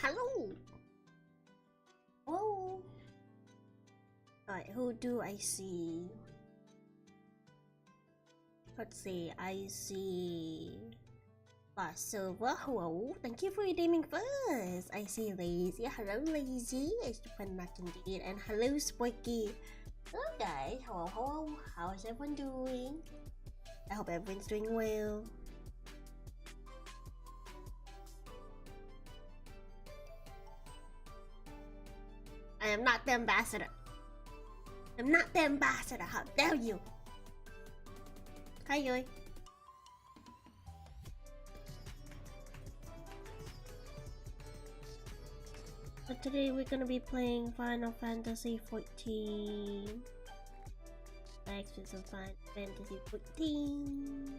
Hello. Whoa. Alright, who do I see? Let's see, I see Silver. Hello, thank you for redeeming first. I see Lazy. Hello, Lazy. It's fun not indeed. And hello, Spiky. Hello, guys. Hello. How's everyone doing? I hope everyone's doing well. I am not the ambassador. I'm not the ambassador. How dare you? Hi, Yui. But today we're gonna be playing Final Fantasy 14. Next with some Final Fantasy 14.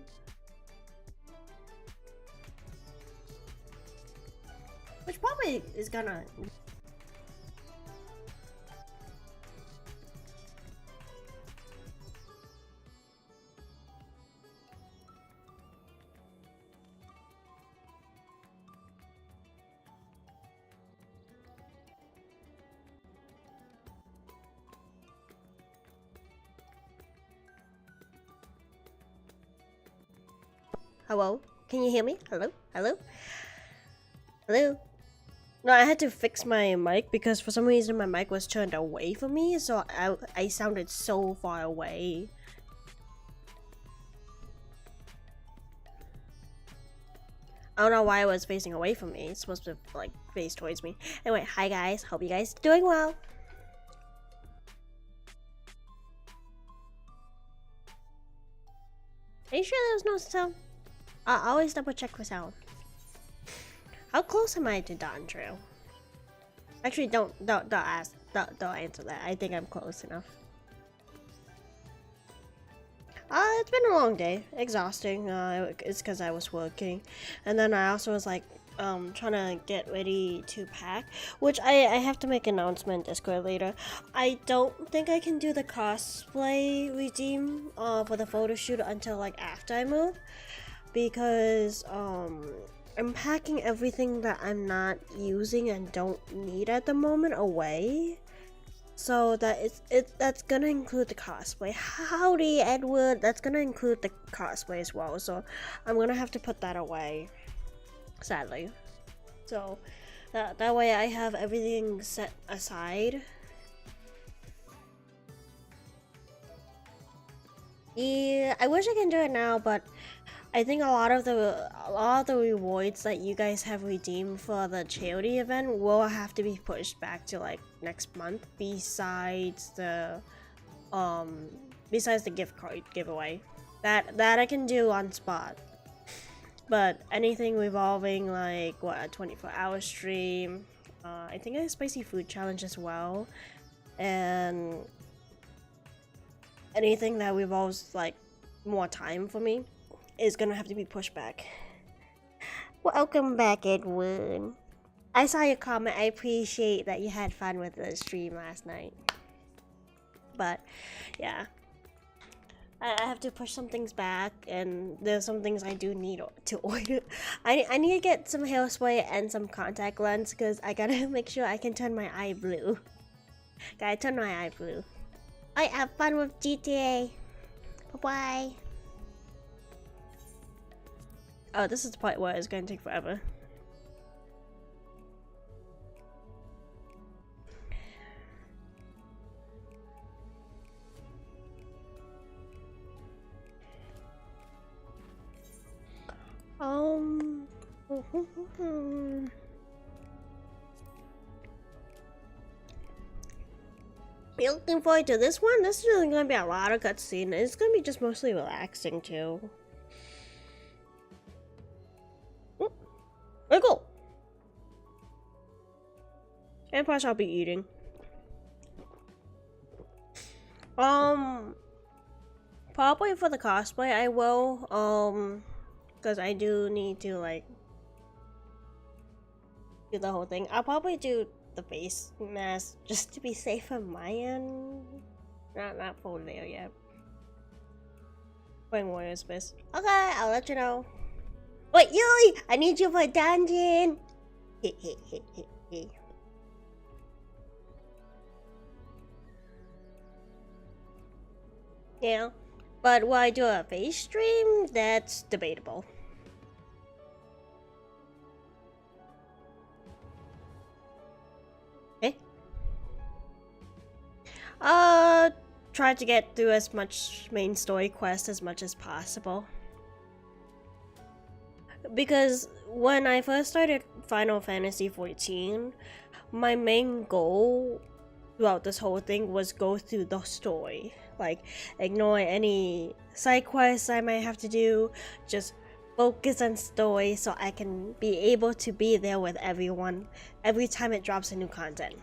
Which probably is gonna... Hello? Can you hear me? Hello? Hello? Hello? No, I had to fix my mic because for some reason my mic was turned away from me, so I sounded so far away. I don't know why it was facing away from me. It's supposed to like face towards me. Anyway, hi guys. Hope you guys doing well. Are you sure there was no sound? I always double check for sound. How close am I to Dawn Trail? Actually, don't ask. Don't answer that. I think I'm close enough. It's been a long day. Exhausting. It's because I was working, and then I also was like trying to get ready to pack, which I have to make an announcement Discord later. I don't think I can do the cosplay redeem for the photo shoot until like after I move, because I'm packing everything that I'm not using and don't need at the moment away. So that's gonna include the cosplay. Howdy, Edward. That's gonna include the cosplay as well. So I'm gonna have to put that away, sadly. So that way I have everything set aside. Yeah, I wish I can do it now, but I think a lot of the rewards that you guys have redeemed for the charity event will have to be pushed back to like next month, besides the gift card giveaway. That I can do on spot. But anything revolving like what, a 24-hour stream, I think a spicy food challenge as well, and anything that revolves like more time for me is gonna have to be pushed back. Welcome back, Edwin. I saw your comment. I appreciate that you had fun with the stream last night. But yeah, I have to push some things back, and there's some things I do need to order. I need to get some hairspray and some contact lens because I gotta make sure I can turn my eye blue. Gotta turn my eye blue. I have fun with GTA. Bye bye. Oh, this is the part where it's going to take forever. You looking forward to this one? This is really going to be a lot of cutscene. It's going to be just mostly relaxing too. Go. And plus I'll be eating. Probably for the cosplay I will, because I do need to like do the whole thing. I'll probably do the face mask just to be safe on my end. Not full there yet. Playing Warrior Space. Okay, I'll let you know. Wait, Yui! I need you for a dungeon! Yeah, but will I do a face stream? That's debatable. Okay. Try to get through as much main story quest as much as possible. Because when I first started Final Fantasy XIV, my main goal throughout this whole thing was go through the story. Like, ignore any side quests I might have to do, just focus on story so I can be able to be there with everyone every time it drops a new content.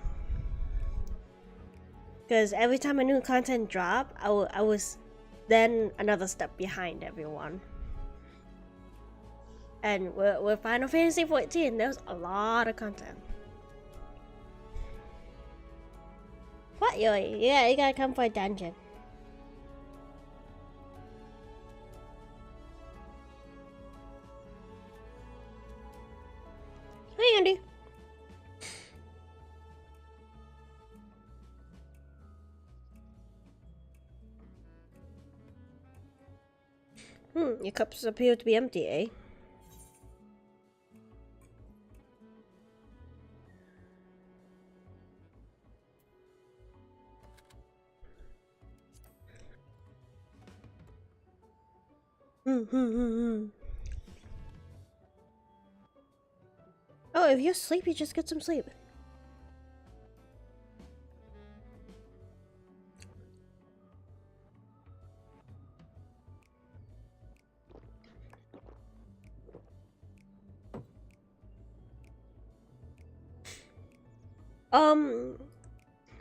Because every time a new content dropped, I was then another step behind everyone. And with Final Fantasy XIV, there's a lot of content. What, Yui? Yeah, you gotta come for a dungeon. Hey, Andy. Your cups appear to be empty, eh? Oh, if you're sleepy, just get some sleep.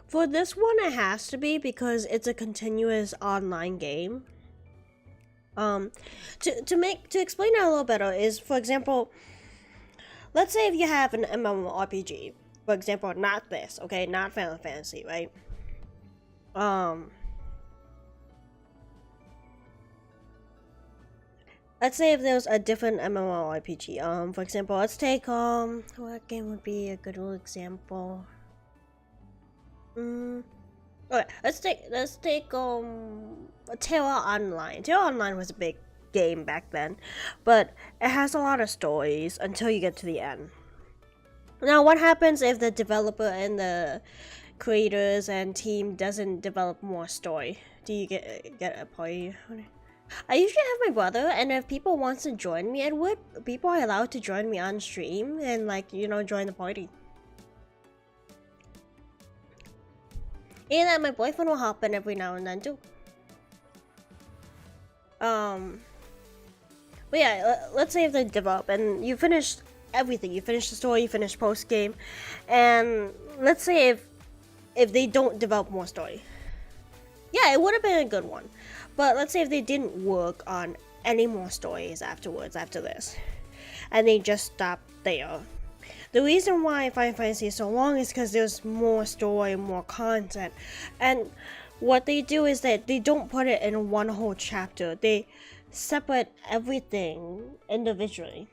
For this one, it has to be because it's a continuous online game. To explain it a little better is, for example, let's say if you have an MMORPG, for example, not this, okay, not Final Fantasy, right? Let's say if there's a different MMORPG, for example, let's take, what game would be a good example? Okay, let's take Terra Online. Terra Online was a big game back then, but it has a lot of stories until you get to the end. Now, what happens if the developer and the creators and team doesn't develop more story? Do you get a party? I usually have my brother, and if people wants to join me, people are allowed to join me on stream and, like, you know, join the party. And my boyfriend will hop in every now and then too. But yeah, let's say if they develop and you finished everything, you finished the story, you finished post game, and let's say if they don't develop more story, yeah, it would have been a good one. But let's say if they didn't work on any more stories afterwards, after this, and they just stopped there. The reason why Final Fantasy is so long is because there's more story, more content, and what they do is that they don't put it in one whole chapter. They separate everything individually.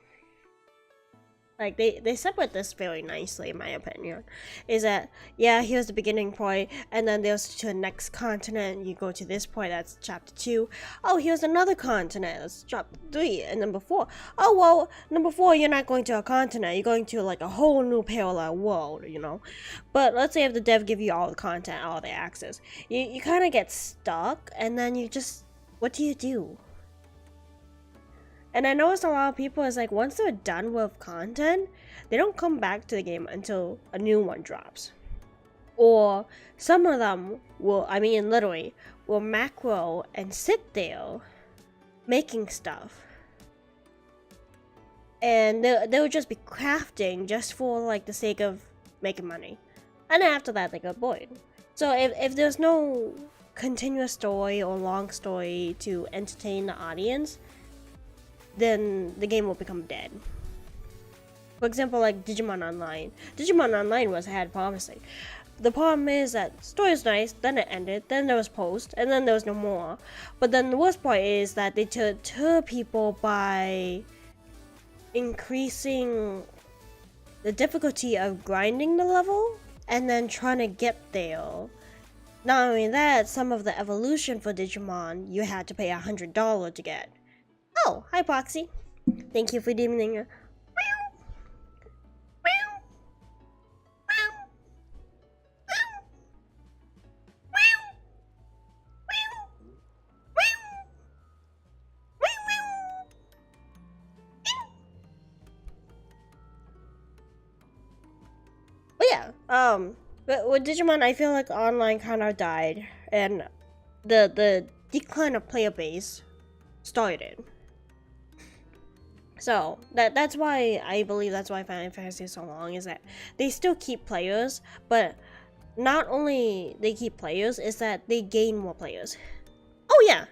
Like, they separate this very nicely, in my opinion. Is that, yeah, here's the beginning point, and then there's to the next continent, you go to this point, that's chapter 2. Oh, here's another continent, that's chapter 3, and number 4. Oh, well, number 4, you're not going to a continent, you're going to, like, a whole new parallel world, you know? But let's say if the dev give you all the content, all the access, you kind of get stuck, and then you just, what do you do? And I noticed a lot of people is like, once they're done with content, they don't come back to the game until a new one drops. Or some of them will, I mean literally, will macro and sit there making stuff. And they'll just be crafting just for like the sake of making money. And then after that they get bored. So if there's no continuous story or long story to entertain the audience, then the game will become dead. For example, like Digimon Online. Digimon Online had promising. The problem is that story is nice, then it ended, then there was post, and then there was no more. But then the worst part is that they deter people by increasing the difficulty of grinding the level and then trying to get there. Not only that, some of the evolution for Digimon you had to pay $100 to get. Oh, hi Proxy. Thank you for deeming. But yeah, but with Digimon, I feel like online kind of died, and the decline of player base started. So that's why I believe that's why Final Fantasy is so long, is that they still keep players, but not only they keep players, is that they gain more players. Oh yeah,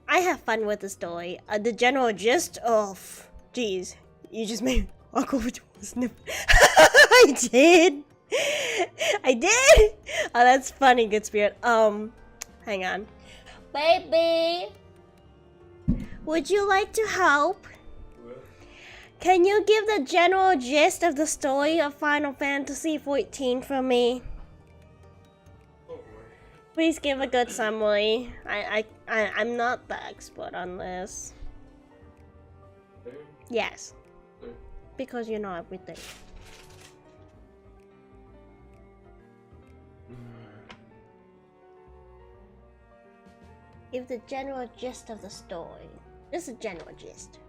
I have fun with the story. The general gist of, geez, you just made me walk over to a snip. I did. I did. Oh, that's funny, good spirit. Hang on, baby. Would you like to help? What? Can you give the general gist of the story of Final Fantasy XIV for me? Oh, please give a good summary. I'm not the expert on this. Yes. Because you know everything. Give the general gist of the story. This is a general gist.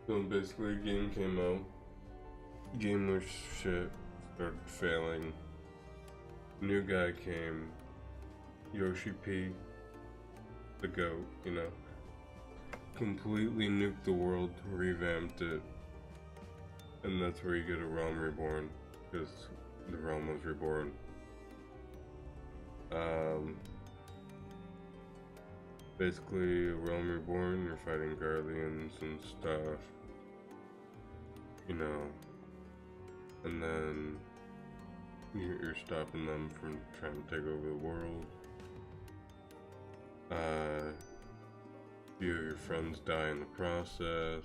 So basically, game came out. Game was shit. Started failing. New guy came. Yoshi P. The GOAT, you know. Completely nuked the world, revamped it. And that's where you get a realm reborn. Because the realm was reborn. Basically, a realm reborn, you're fighting guardians and stuff, you know, and then you're stopping them from trying to take over the world. A few of your friends die in the process,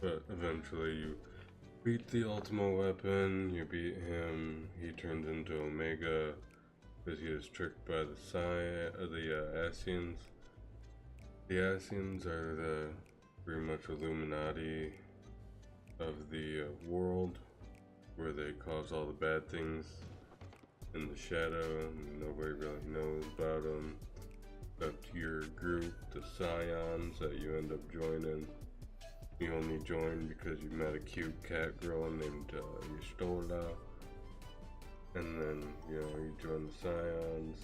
but eventually you beat the Ultima weapon, you beat him, he turns into Omega, because he is tricked by the Asians. The Asians are the pretty much Illuminati of the world, where they cause all the bad things in the shadow, and nobody really knows about them, except your group, the Scions, that you end up joining. You only join because you met a cute cat girl named Yustola. And then, you know, you join the Scions.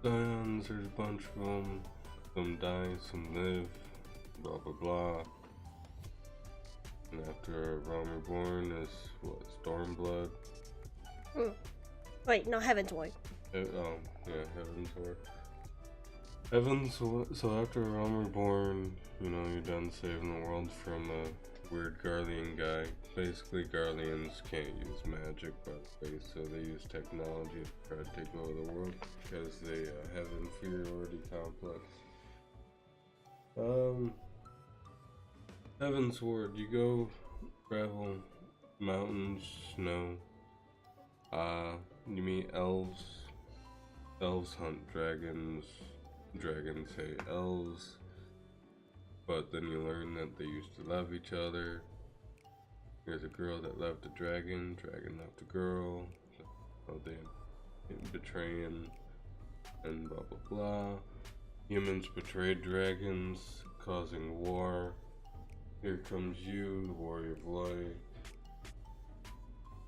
Scions, there's a bunch of them. Some die, some live, blah blah blah. And after Realm Reborn is, what, Stormblood? Wait, no, Heavensward. Yeah, Heavensward. So after Realm Reborn, you know, you're done saving the world from a weird Guardian guy. Basically, Guardians can't use magic, by the way, so they use technology to try to take over the world because they have inferiority complex. Heavensward, you go travel mountains, snow. You meet elves. Elves hunt dragons. Dragons hate elves. But then you learn that they used to love each other. There's a girl that loved a dragon. Dragon loved a girl. So they betraying and blah blah blah. Humans betrayed dragons, causing war. Here comes you, the warrior of light.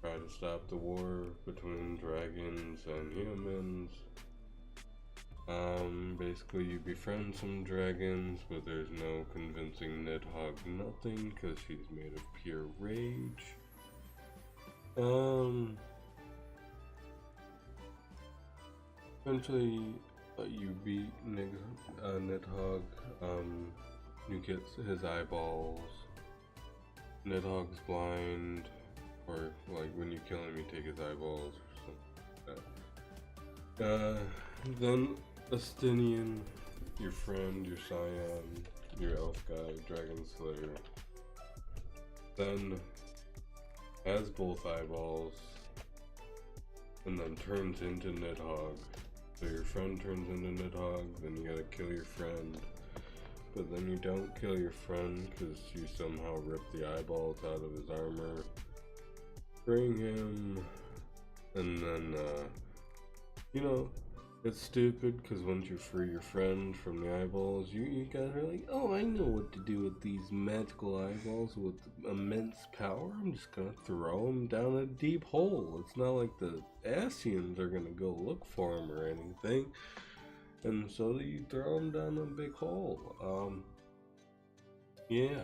Try to stop the war between dragons and humans. Basically you befriend some dragons, but there's no convincing Nidhogg nothing, because she's made of pure rage. Eventually, you beat Nidhogg, you get his eyeballs. Nidhogg's blind, or like when you kill him you take his eyeballs or something like that. Then Estinian, your friend, your Scion, your elf guy, Dragon Slayer, then has both eyeballs, and then turns into Nidhogg. So your friend turns into Nidhogg, then you gotta kill your friend. But then you don't kill your friend because you somehow rip the eyeballs out of his armor, bring him, and then, you know, it's stupid because once you free your friend from the eyeballs, you guys are like, oh, I know what to do with these magical eyeballs with immense power. I'm just gonna throw them down a deep hole. It's not like the Asians are gonna go look for them or anything. And so you throw them down a big hole. Yeah.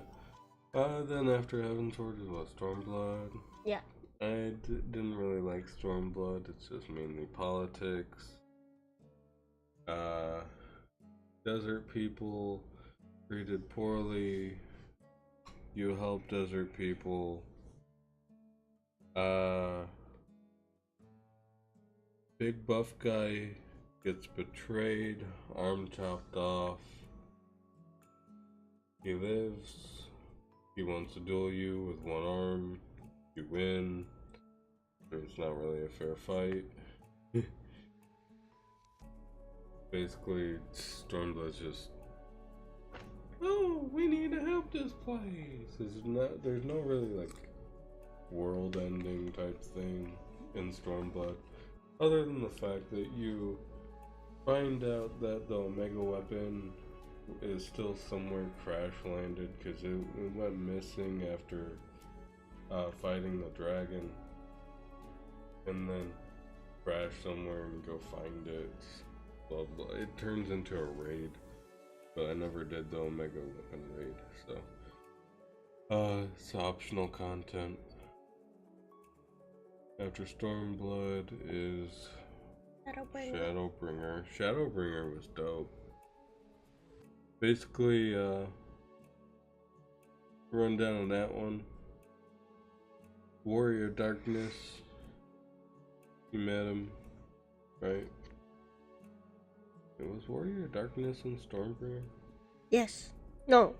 Then after Heaven's Sword is what, Stormblood? Yeah. I didn't really like Stormblood. It's just mainly politics. Desert people treated poorly. You help desert people. Big buff guy gets betrayed, arm chopped off. He lives. He wants to duel you with one arm. You win. It's not really a fair fight. Basically, Stormblood's just, oh, we need to help this place. There's no really like world-ending type thing in Stormblood, other than the fact that you find out that the Omega weapon is still somewhere crash landed because it went missing after fighting the dragon, and then crash somewhere and go find it. Blah, blah. It turns into a raid, but I never did the Omega weapon raid, so it's optional content. After Stormblood is Shadowbringer. Shadowbringer was dope. Basically, run down on that one. Warrior Darkness. You met him, right? It was Warrior Darkness and Stormbringer? Yes. No.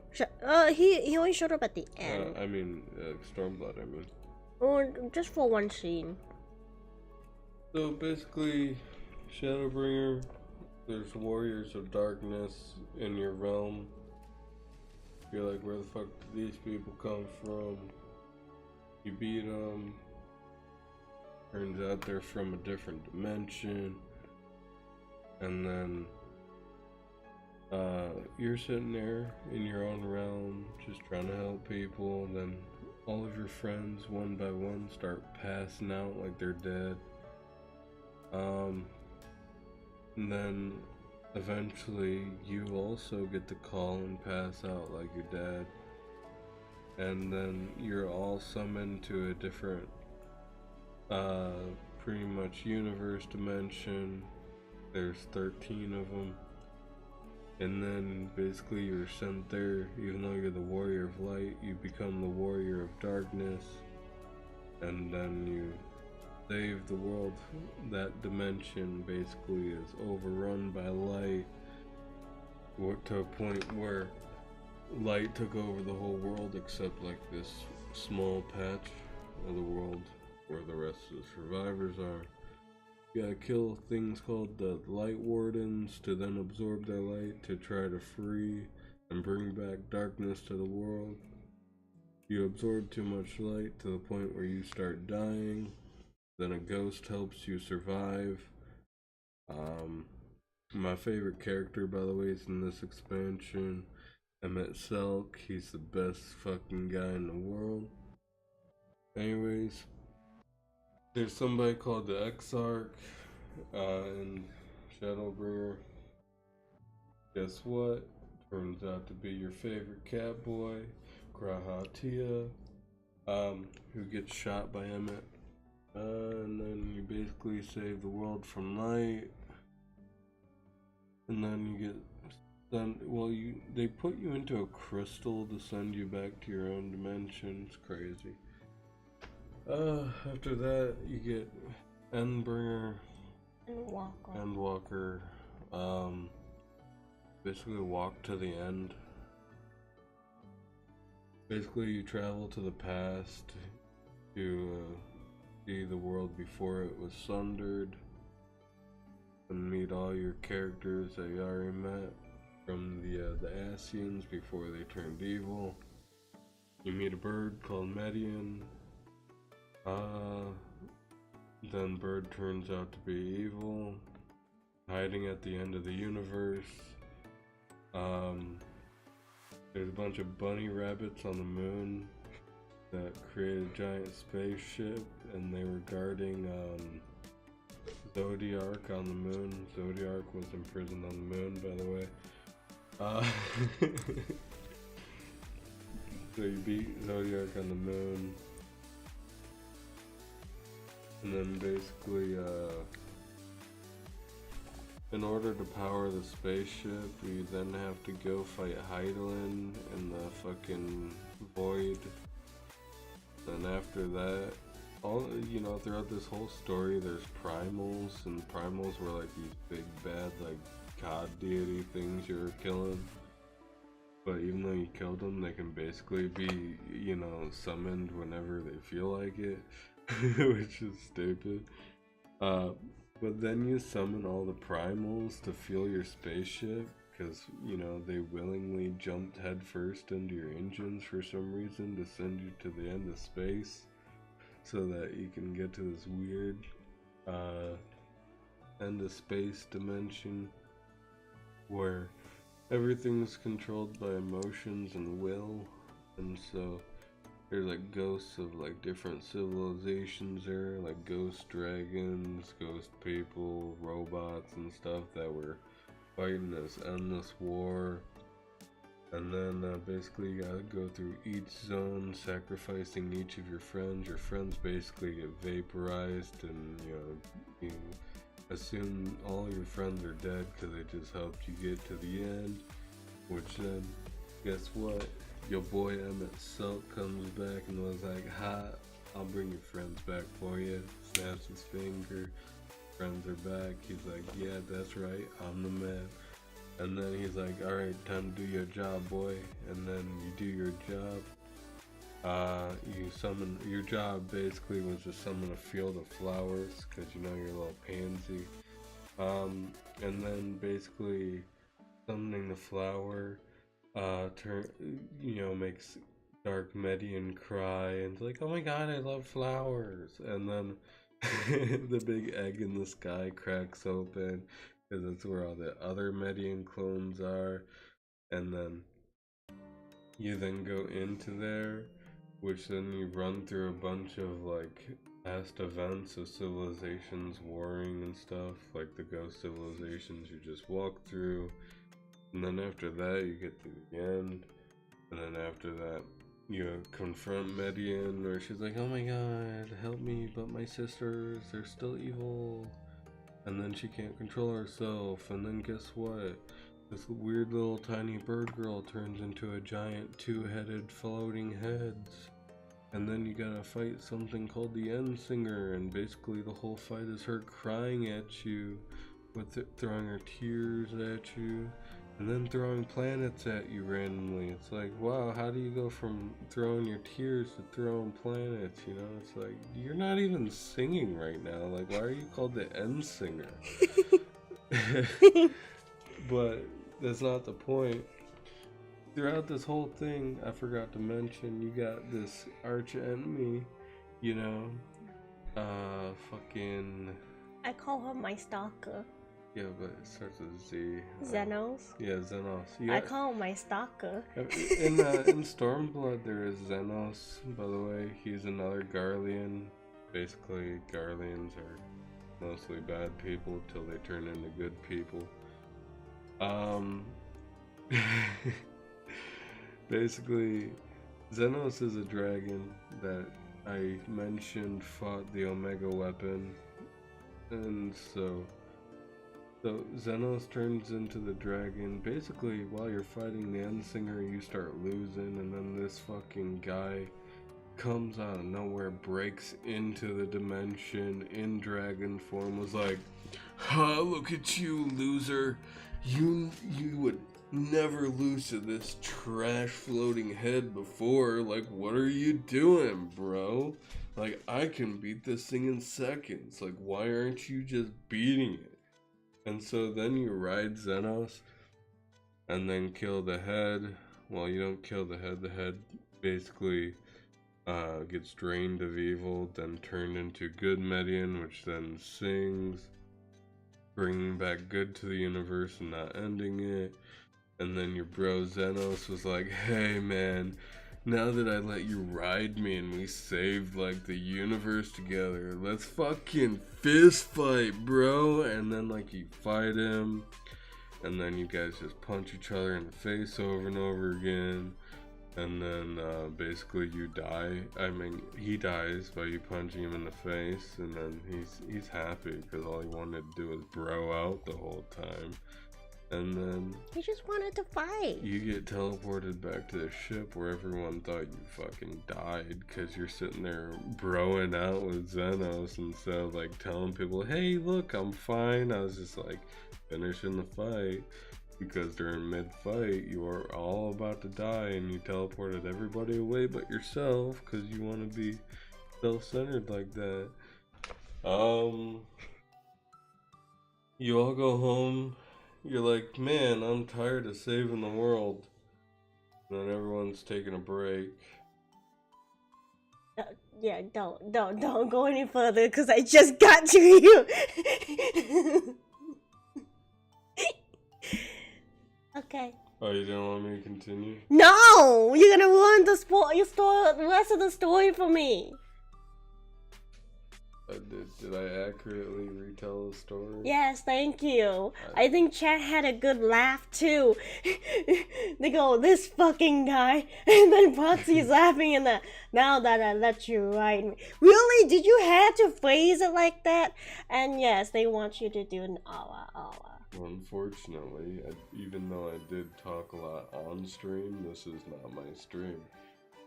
He only showed up at the end. Stormblood, I mean. Or just for one scene. So basically, Shadowbringer, there's Warriors of Darkness in your realm. You're like, where the fuck did these people come from? You beat them. Turns out they're from a different dimension. And then you're sitting there in your own realm just trying to help people, and then all of your friends one by one start passing out like they're dead. And then eventually you also get the call and pass out like your dad, and then you're all summoned to a different pretty much universe dimension. There's 13 of them, and then basically you're sent there. Even though you're the Warrior of Light, you become the Warrior of Darkness, and then you save the world. That dimension basically is overrun by light, to a point where light took over the whole world except like this small patch of the world where the rest of the survivors are. You gotta kill things called the Light Wardens to then absorb their light to try to free and bring back darkness to the world. You absorb too much light to the point where you start dying. Then a ghost helps you survive. My favorite character, by the way, is in this expansion, Emmett Selk. He's the best fucking guy in the world. Anyways, there's somebody called the Exarch in Shadowbringer. Guess what? Turns out to be your favorite cat boy, Grahatia, who gets shot by Emmett. And then you basically save the world from light. And then you get sent, they put you into a crystal to send you back to your own dimension. It's crazy. After that, you get Endbringer, Endwalker, Basically walk to the end. Basically, you travel to the past to see the world before it was sundered and meet all your characters that you already met from the Asians before they turned evil. You meet a bird called Median. Then bird turns out to be evil, hiding at the end of the universe. There's a bunch of bunny rabbits on the moon that created a giant spaceship, and they were guarding Zodiac on the moon. Zodiac was imprisoned on the moon, by the way. So you beat Zodiac on the moon, and then basically, in order to power the spaceship, you then have to go fight Heidelin in the fucking void. And after that, throughout this whole story, there's primals, and primals were like these big bad, like, god deity things you were killing. But even though you killed them, they can basically be, summoned whenever they feel like it, which is stupid. But then you summon all the primals to fuel your spaceship, because, they willingly jumped headfirst into your engines for some reason to send you to the end of space, so that you can get to this weird, end of space dimension, where everything's controlled by emotions and will, and so there's like ghosts of like different civilizations there, like ghost dragons, ghost people, robots and stuff that were fighting this endless war. And then basically you gotta go through each zone, sacrificing each of your friends. Your friends basically get vaporized, and you assume all your friends are dead because they just helped you get to the end. Which then, guess what? Your boy Emmett Silk comes back and was like, "Ha, I'll bring your friends back for you." Snaps his finger. Friends are back. He's like, "Yeah, that's right. I'm the man." And then he's like, "Alright, time to do your job, boy." And then you do your job. You summon, your job basically was to summon a field of flowers, because you're a little pansy. And then basically summoning the flower, makes Dark Median cry, and it's like, "Oh my god, I love flowers." And then the big egg in the sky cracks open, because that's where all the other Median clones are. And then you then go into there, which then you run through a bunch of like past events of civilizations warring and stuff, like the ghost civilizations you just walk through. And then after that you get to the end, and then after that you confront Median, where she's like, "Oh my god, help me, but my sisters, they're still evil." And then she can't control herself, and then guess what? This weird little tiny bird girl turns into a giant two-headed floating heads. And then you gotta fight something called the End Singer, and basically the whole fight is her crying at you, with throwing her tears at you, and then throwing planets at you randomly. It's like, wow, how do you go from throwing your tears to throwing planets, It's like, you're not even singing right now. Like, why are you called the End Singer? But that's not the point. Throughout this whole thing, I forgot to mention, you got this arch enemy, fucking... I call her my stalker. Yeah, but it starts with Z. Xenos? Yeah, Xenos. Yeah. I call him my stalker. In Stormblood, there is Xenos, by the way. He's another Garlean. Basically, Garleans are mostly bad people till they turn into good people. Basically, Xenos is a dragon that I mentioned fought the Omega weapon, and so Xenos turns into the dragon. Basically, while you're fighting the End Singer, you start losing, and then this fucking guy comes out of nowhere, breaks into the dimension in dragon form, was like, "Ha, look at you, loser. You would never lose to this trash floating head before. Like, what are you doing, bro? Like, I can beat this thing in seconds. Like, why aren't you just beating it?" And so then you ride Xenos and then kill the head. Well, you don't kill the head. The head basically gets drained of evil, then turned into good Median, which then sings, bringing back good to the universe and not ending it. And then your bro Xenos was like, "Hey man, now that I let you ride me and we saved like the universe together, let's fucking fist fight, bro." And then like you fight him, and then you guys just punch each other in the face over and over again. And then basically you die. I mean, he dies by you punching him in the face, and then he's happy because all he wanted to do was bro out the whole time. And then he just wanted to fight. You get teleported back to the ship where everyone thought you fucking died because you're sitting there broing out with Xenos instead of like telling people, "Hey, look, I'm fine." I was just like finishing the fight. Because during mid-fight, you are all about to die and you teleported everybody away but yourself because you want to be self-centered like that. You all go home. You're like, "Man, I'm tired of saving the world." And then everyone's taking a break. Yeah, don't go any further because I just got to you. Okay. Oh, you don't want me to continue? No! You're gonna ruin the rest of the story for me. Did I accurately retell the story? Yes, thank you. I think chat had a good laugh too. They go, "This fucking guy," and then Proxy's laughing in the, "Now that I let you ride me." Really? Did you have to phrase it like that? And yes, they want you to do an awa. Unfortunately, even though I did talk a lot on stream, this is not my stream.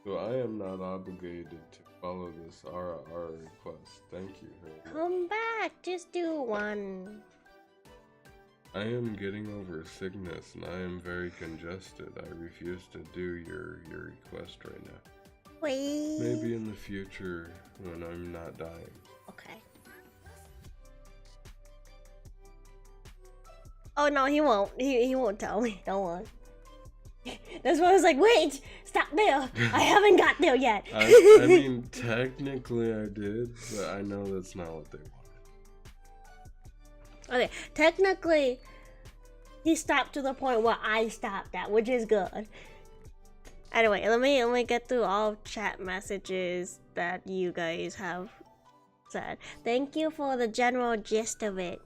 So I am not obligated to follow this RR request. Thank you very much. Come back, just do one. I am getting over sickness and I am very congested. I refuse to do your request right now. Wait. Maybe in the future when I'm not dying. Okay. Oh no, he won't. He won't tell me. Don't worry. That's why I was like, "Wait, stop there. I haven't got there yet." I mean, technically I did, but I know that's not what they wanted. Okay, technically, he stopped to the point where I stopped at, which is good. Anyway, let me get through all chat messages that you guys have said. Thank you for the general gist of it.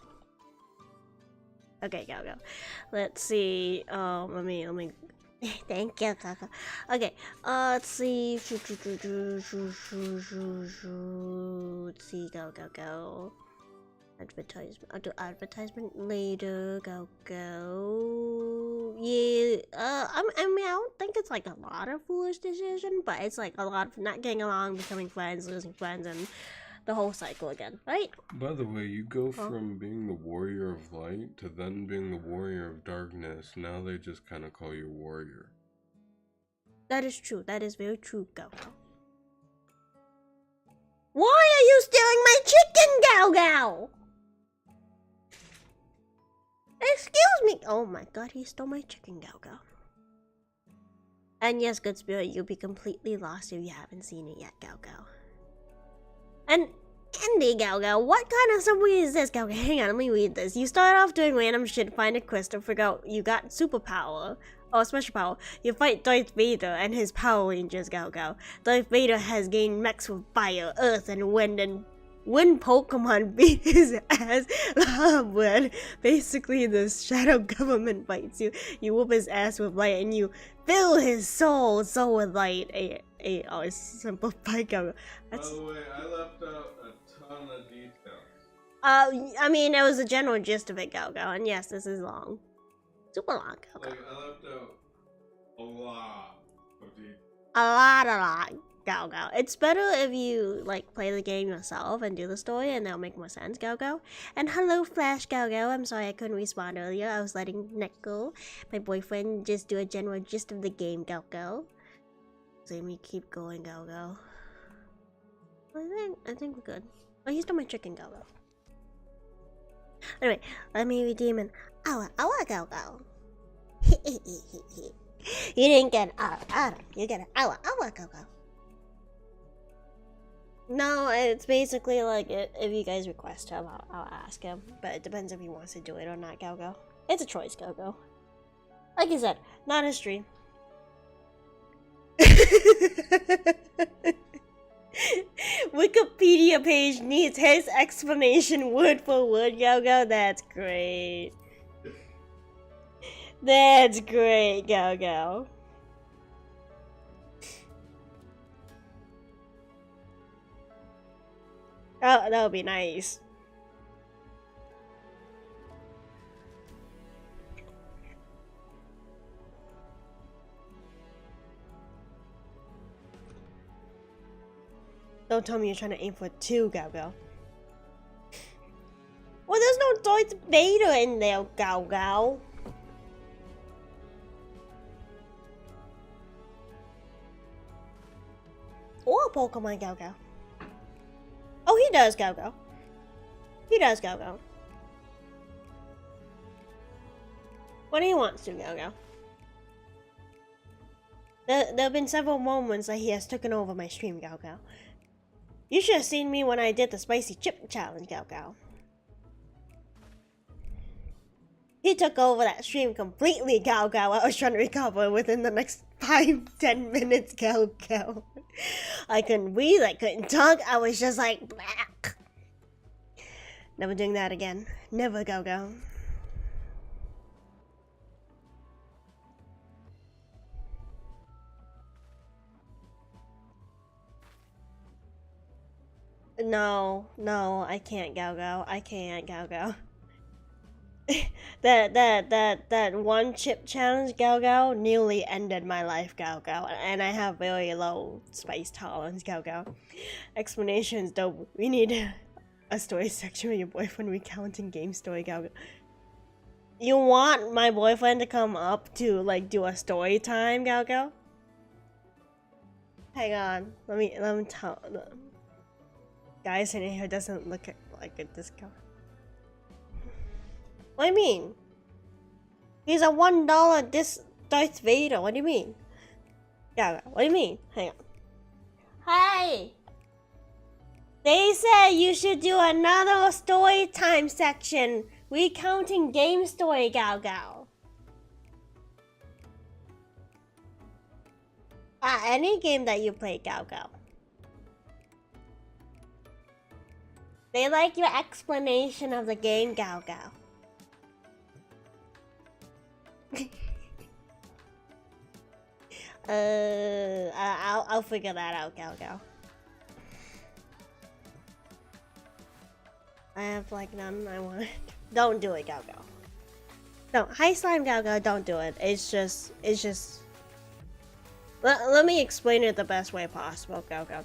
Okay, go. Let's see. Let me. Thank you, Kaka. Okay, let's see. Let's see. Go. Advertisement. I'll do advertisement later. Go. Yeah. I mean, I don't think it's like a lot of foolish decision, but it's like a lot of not getting along, becoming friends, losing friends, and the whole cycle again, right? By the way, you go from being the warrior of light to then being the warrior of darkness. Now they just kind of call you warrior. That is true. That is very true, Go. Why are you stealing my chicken, Go? Excuse me. Oh my god, he stole my chicken, Go. And yes, Good Spirit, you'll be completely lost if you haven't seen it yet, Go. And Andy, Go, what kind of subway is this, Go? Hang on, let me read this. You start off doing random shit, find a quest to figure out you got superpower. Or special power. You fight Darth Vader and his Power Rangers, Go. Darth Vader has gained mechs with fire, earth, and wind, and when Pokemon beat his ass, when basically the shadow government fights you, you whoop his ass with light and you fill his soul with light. Oh, simplify, Go. By the way, I left out a ton of details. I mean, it was the general gist of it, Go, and yes, this is long. Super long, Go. Like, I left out a lot of details. A lot. Go Go. It's better if you like play the game yourself and do the story, and that'll make more sense. Go Go. And hello, Flash Go Go. I'm sorry I couldn't respond earlier. I was letting Nico, my boyfriend, just do a general gist of the game. Go Go. Let me keep going. Go Go. I think we're good. Oh, he's doing my chicken. Go Go. Anyway, let me redeem an hour Go Go. You didn't get an hour. You get an hour Go Go. No, it's basically like if you guys request him, I'll ask him. But it depends if he wants to do it or not, Go Go. It's a choice, Go Go. Like I said, not a stream. Wikipedia page needs his explanation word for word, Go Go. That's great. That's great, Go Go. Oh, that would be nice. Don't tell me you're trying to aim for 2, Go Go. Well, there's no Darth Vader in there, Go Go. Or Pokemon, Go Go. Oh, he does, Go Go. He does, Go Go. When he wants to, Go Go. There have been several moments that he has taken over my stream, Go Go. You should have seen me when I did the spicy chip challenge, Go Go. He took over that stream completely, Go Go. I was trying to recover within the next 5-10 minutes, Go Go. I couldn't breathe, I couldn't talk, I was just like, black. Never doing that again. Never, Go Go. No, I can't, Go Go. I can't, Go Go. that one chip challenge, Go Go, nearly ended my life, Go Go. And I have very low spice tolerance, Go Go. Explanations, though. We need a story section with your boyfriend recounting game story, Go Go. You want my boyfriend to come up to, like, do a story time, Go Go? Hang on. Let me tell... Guys in here doesn't look like a discount. What do you mean? He's a $1 Darth Vader. What do you mean? Yeah, what do you mean? Hang on. Hey! They said you should do another story time section recounting game story, Go Go. Any game that you play, Go Go. They like your explanation of the game, Go Go. I'll figure that out, Go Go. I have like none I want. Don't do it, Go Go. No, hi slime, Go Go. Don't do it. It's just. Let me explain it the best way possible, Go Go.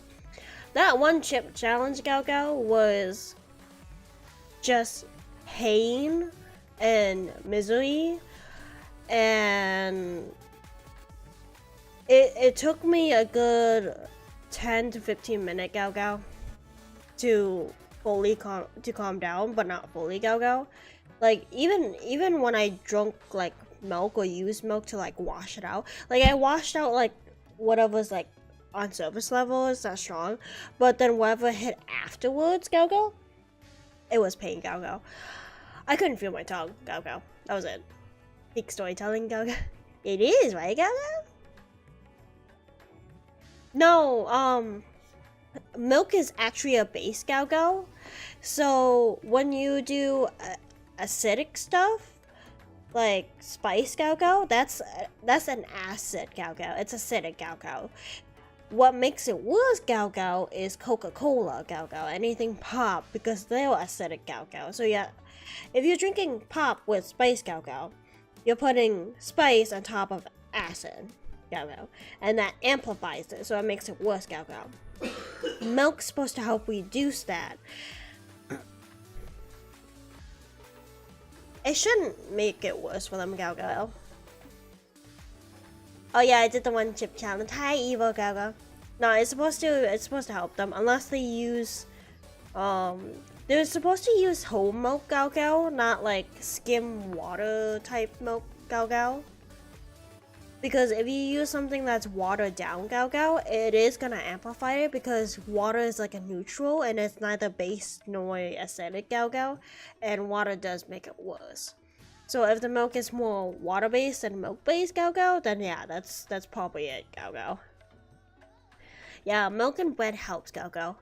That one chip challenge, Go Go, was just pain and misery, and it took me a good 10 to 15 minutes, Go Go, to fully calm down, but not fully, Go Go. Like even when I drunk like milk or used milk to like wash it out, like I washed out like whatever's like on surface level is that strong, but then whatever hit afterwards, Go Go, it was pain, Go Go. I couldn't feel my tongue, Go Go. That was it. Peak storytelling, Go Go. It is, right, Go Go? No, milk is actually a base, Go Go. So when you do acidic stuff, like spice, Go Go, that's an acid, Go Go. It's acidic, Go Go. What makes it worse, Go Go, is Coca-Cola, Go Go. Anything pop, because they're acidic, Go Go. So yeah, if you're drinking pop with spice, Go Go, you're putting spice on top of acid. Gao Gao, and that amplifies it, so it makes it worse, Gao Gao. Milk's supposed to help reduce that. It shouldn't make it worse for them, Gao Gao. Oh yeah, I did the one chip challenge. Hi, evil Gao Gao. No, it's supposed to help them unless they use they're supposed to use whole milk Gao Gao, not like skim water type milk Gao Gao. Because if you use something that's watered down Gao Gao, it is gonna amplify it because water is like a neutral and it's neither base nor acidic Gao Gao, and water does make it worse. So if the milk is more water based than milk based Gao Gao, then yeah, that's probably it Gao Gao. Yeah, milk and bread helps Gao Gao.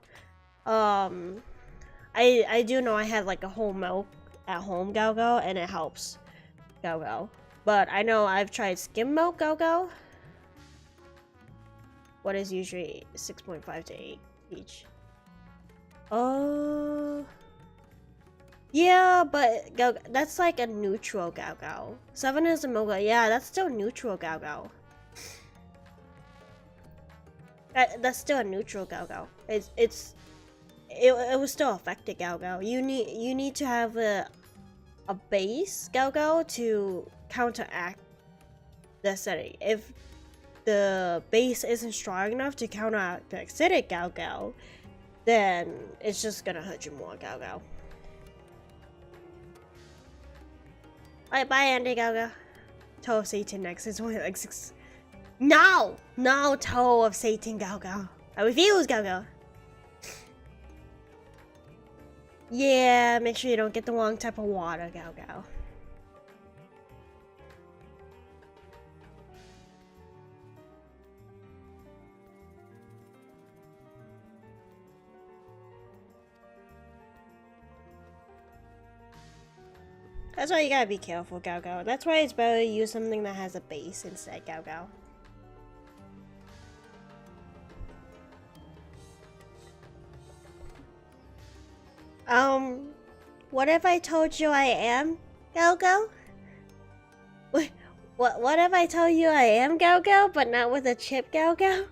I do know I have like a whole milk at home Gao Gao, and it helps Gao Gao. But I know I've tried skim milk Gao Gao. What is usually 6.5 to 8 each. Oh. Yeah, but that's like a neutral Gao Gao. 7 is a milk. Yeah, that's still neutral Gao Gao. That's still a neutral Gao Gao. It was still affected Gao Gao. You need to have a base Gao Gao to counteract the acidity. If the base isn't strong enough to counteract the acidic Gao Gao, then it's just gonna hurt you more Gao Gao. Alright, bye Andy Gao Gao. Toe of Satan next is only like 6. No! No Toe of Satan Gao Gao. I refuse Gao Gao. Yeah, make sure you don't get the wrong type of water Gao Gao. That's why you gotta be careful, Gao Gao. That's why it's better to use something that has a base instead, Gao Gao. What if I told you I am Gao Gao? What if I told you I am Gao Gao, but not with a chip Gao Gao?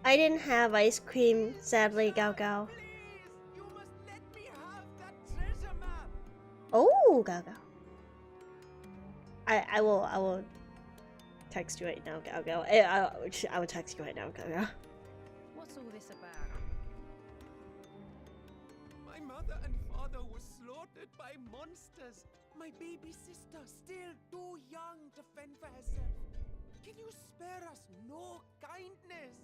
I didn't have ice cream, sadly, Gao Gao. Oh, Gao Gao. I will text you right now, Gao Gao. I will text you right now, Gao Gao. What's all this about? My mother and father were slaughtered by monsters. My baby sister, still too young to fend for herself. Can you spare us no kindness?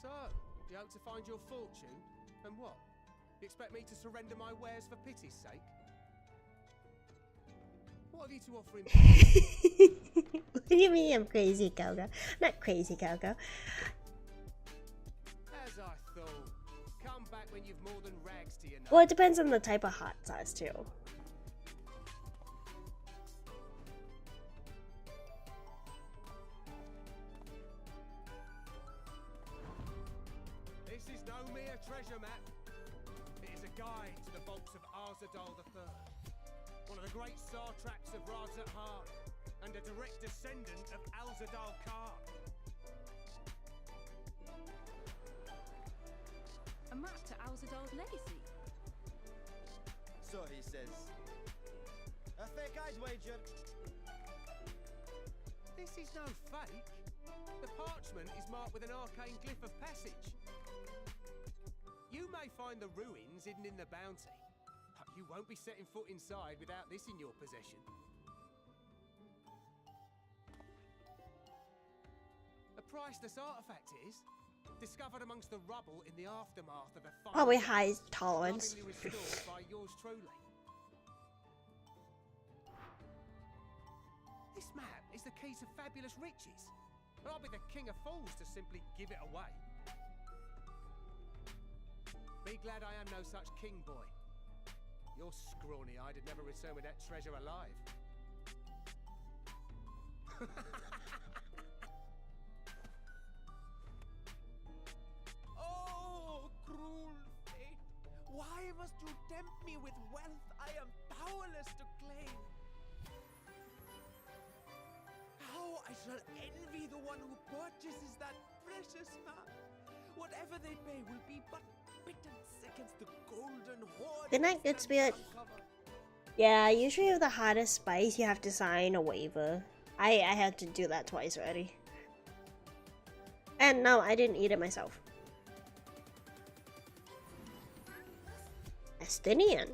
So, you hope to find your fortune? And what? You expect me to surrender my wares for pity's sake? What have you to offer him? What do you mean I'm crazy, Gao Gao? Not crazy, Gao Gao. As I thought. Come back when you've more than rags to your nose. Well, it depends on the type of hot sauce, too. This is no mere treasure map. It is a guide to the vaults of Arzadal III, one of the great satraps of Razat-Har, and a direct descendant of Alzadal Khan. A map to Alzadal's legacy. So he says. A fair guy's wager. This is no fake. The parchment is marked with an arcane glyph of passage. You may find the ruins hidden in the bounty, but you won't be setting foot inside without this in your possession. A priceless artifact it is, discovered amongst the rubble in the aftermath of a fire. Probably high tolerance. Lovingly restored by yours truly. This map is the key to fabulous riches. And I'll be the king of fools to simply give it away. Be glad I am no such king, boy. You're scrawny-eyed and never return with that treasure alive. Oh, cruel fate. Why must you tempt me with wealth I am powerless to claim? How I shall envy the one who purchases that precious map. Whatever they pay will be but pittance against the golden hoard. Good night, good spirit. Yeah, usually with the hottest spice, you have to sign a waiver. I had to do that twice already. And no, I didn't eat it myself. Estinian.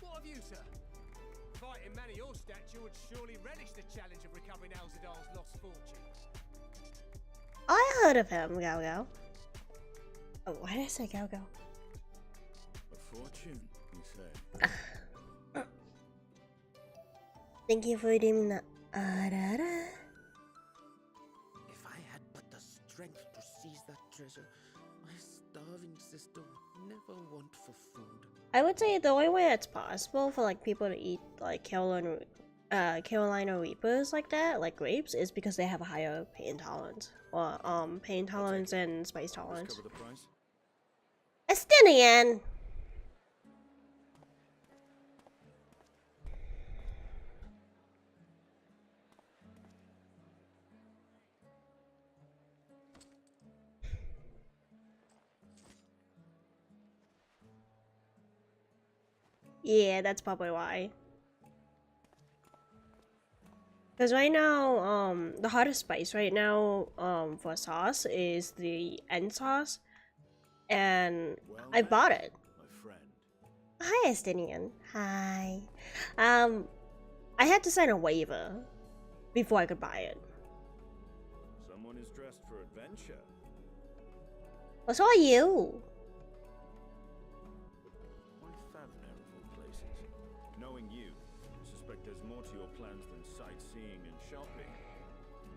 What of you, sir? Fighting man of your stature would surely relish the challenge of recovering Alzadal's lost fortune. I heard of him, Gao Gao. Oh, why did I say Gao Gao? A fortune, you say? Thank you for redeeming that. Arara. If I had but the strength to seize that treasure, my starving sister would never want for food. I would say the only way it's possible for like people to eat like Carolina Reapers like that, like grapes, is because they have a higher pain tolerance. Or pain tolerance and spice tolerance. Cover the price? Estinian! Yeah, that's probably why. Because right now, the hottest spice right now, for sauce is the end sauce, and Well I met, bought it. my friend. Hi, Estinian. Hi. I had to sign a waiver before I could buy it. Someone is dressed for adventure. Well, so are you. Why Favner of all places? Knowing you, I suspect there's more to your plans than sightseeing and shopping.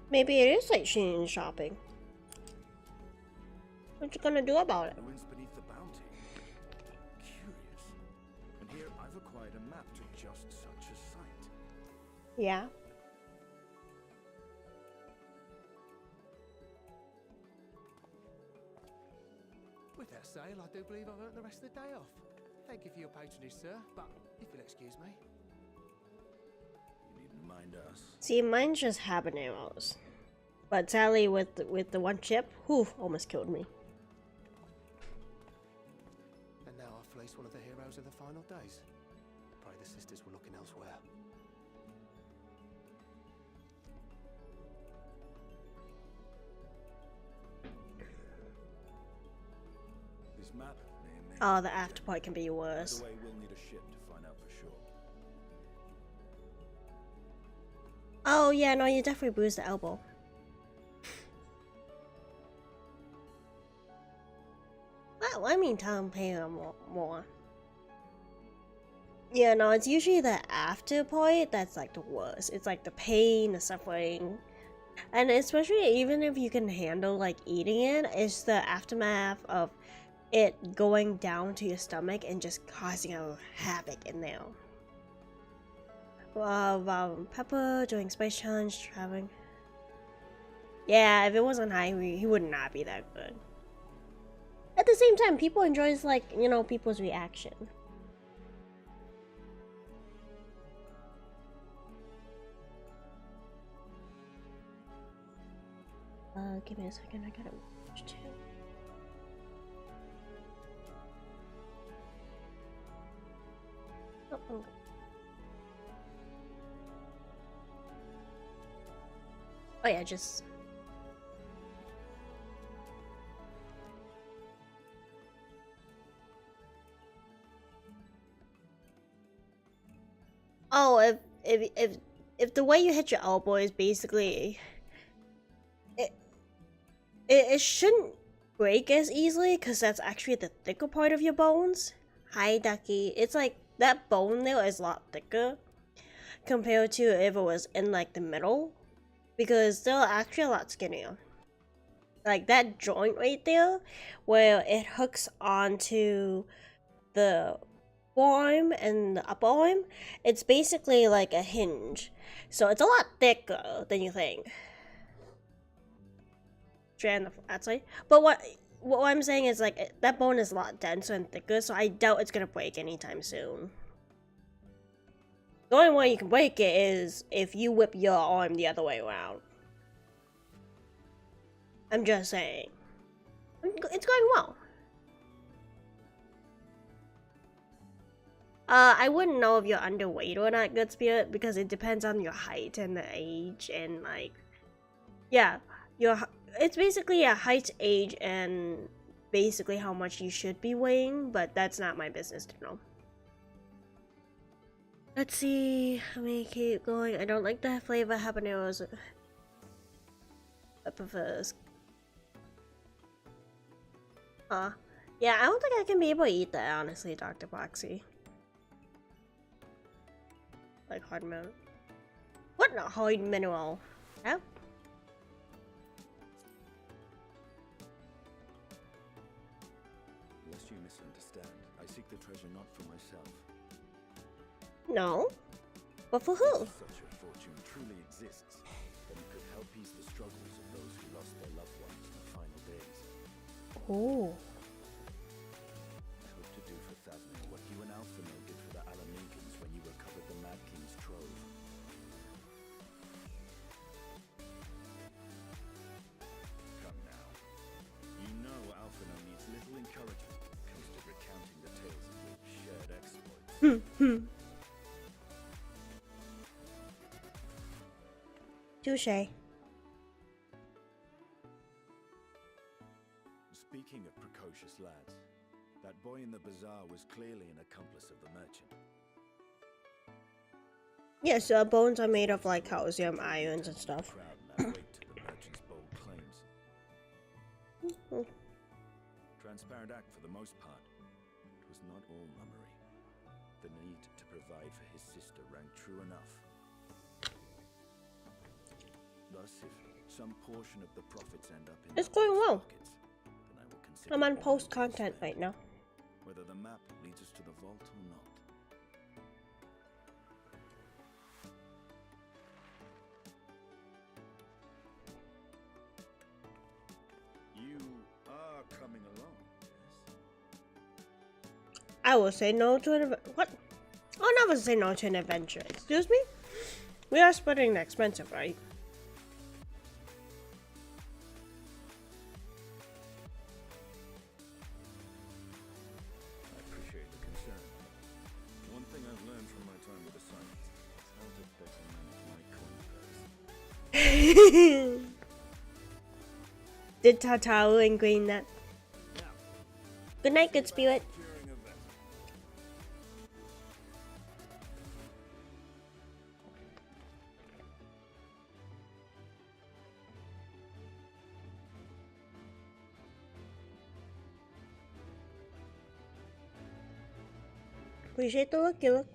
Maybe it is sightseeing and shopping. What you gonna do about it? Ruins beneath the bounty. Curious. And here I've acquired a map to just such a site. Yeah. With that sale, I do believe I've earned the rest of the day off. Thank you for your patronage, sir, but if you'll excuse me. You needn't mind us. See, mine's just habaneros. But sadly, with the one chip, whew, almost killed me. And now I've fleeced one of the heroes of the final days. Pray the sisters were looking elsewhere. This map may Oh, the afterpart can be worse. By the way, we'll need a ship to find out for sure. Oh yeah, no, you definitely bruised the elbow. Well, I mean, tell him pay him more. Yeah, no, it's usually the after part that's like the worst. It's like the pain, the suffering. And especially even if you can handle like eating it, it's the aftermath of it going down to your stomach and just causing a havoc in there. Pepper doing Spice Challenge, traveling. Yeah, if it wasn't high, he would not be that good. At the same time, people enjoys like, you know, people's reaction. Give me a second, I gotta watch too. Oh, okay. Oh yeah, just... Oh, if the way you hit your elbow is basically... It shouldn't break as easily, because that's actually the thicker part of your bones. Hi, Ducky. It's like, that bone there is a lot thicker compared to if it was in like the middle, because they're actually a lot skinnier. Like that joint right there, where it hooks onto the arm and the upper arm, it's basically like a hinge. So it's a lot thicker than you think. Straight on the outside. But what I'm saying is like that bone is a lot denser and thicker, so I doubt it's gonna break anytime soon. The only way you can break it is if you whip your arm the other way around. I'm just saying. It's going well. I wouldn't know if you're underweight or not, Good Spirit, because it depends on your height and the age and like, yeah, it's basically a height, age, and basically how much you should be weighing, but that's not my business to know. Let's see. Let me keep going. I don't like the flavor habaneros. I prefer. Yeah, I don't think I can be able to eat that, honestly, Dr. Boxy. Like hard mineral. What? Not hard mineral? Oh. Lest you misunderstand, I seek the treasure not for myself. No. But for who? If such a fortune truly exists, then it could help ease the struggles of those who lost their loved ones in the final days. Oh. I hope to do for Thasmin what you and Alphino did for the Alamegans when you recovered the Mad King's trove. Come now. You know Alphino needs little encouragement when it comes to recounting the tales of your shared exploits. Touché. Speaking of precocious lads, that boy in the bazaar was clearly an accomplice of the merchant. Yes, bones are made of like calcium, ions, and stuff. Crowd and that weight to the merchant's bold claims. Transparent act for the most part. It was not all mummery. The need to provide for his sister rang true enough. Thus, if some portion of the profits end up in It's going well. pockets, then I will consider I'm on it post honorable content spend, right now. whether the map leads us to the vault or not. You are coming along, yes? I will say no to an what? I'll never say no to an adventure. Excuse me? We are splitting the expensive, right? I appreciate the concern. One thing I've learned from my time with the science is how to better manage my coin purse. Did Tataru ingrain that? Good night, Good Spirit. During a vessel. Appreciate the look, you look.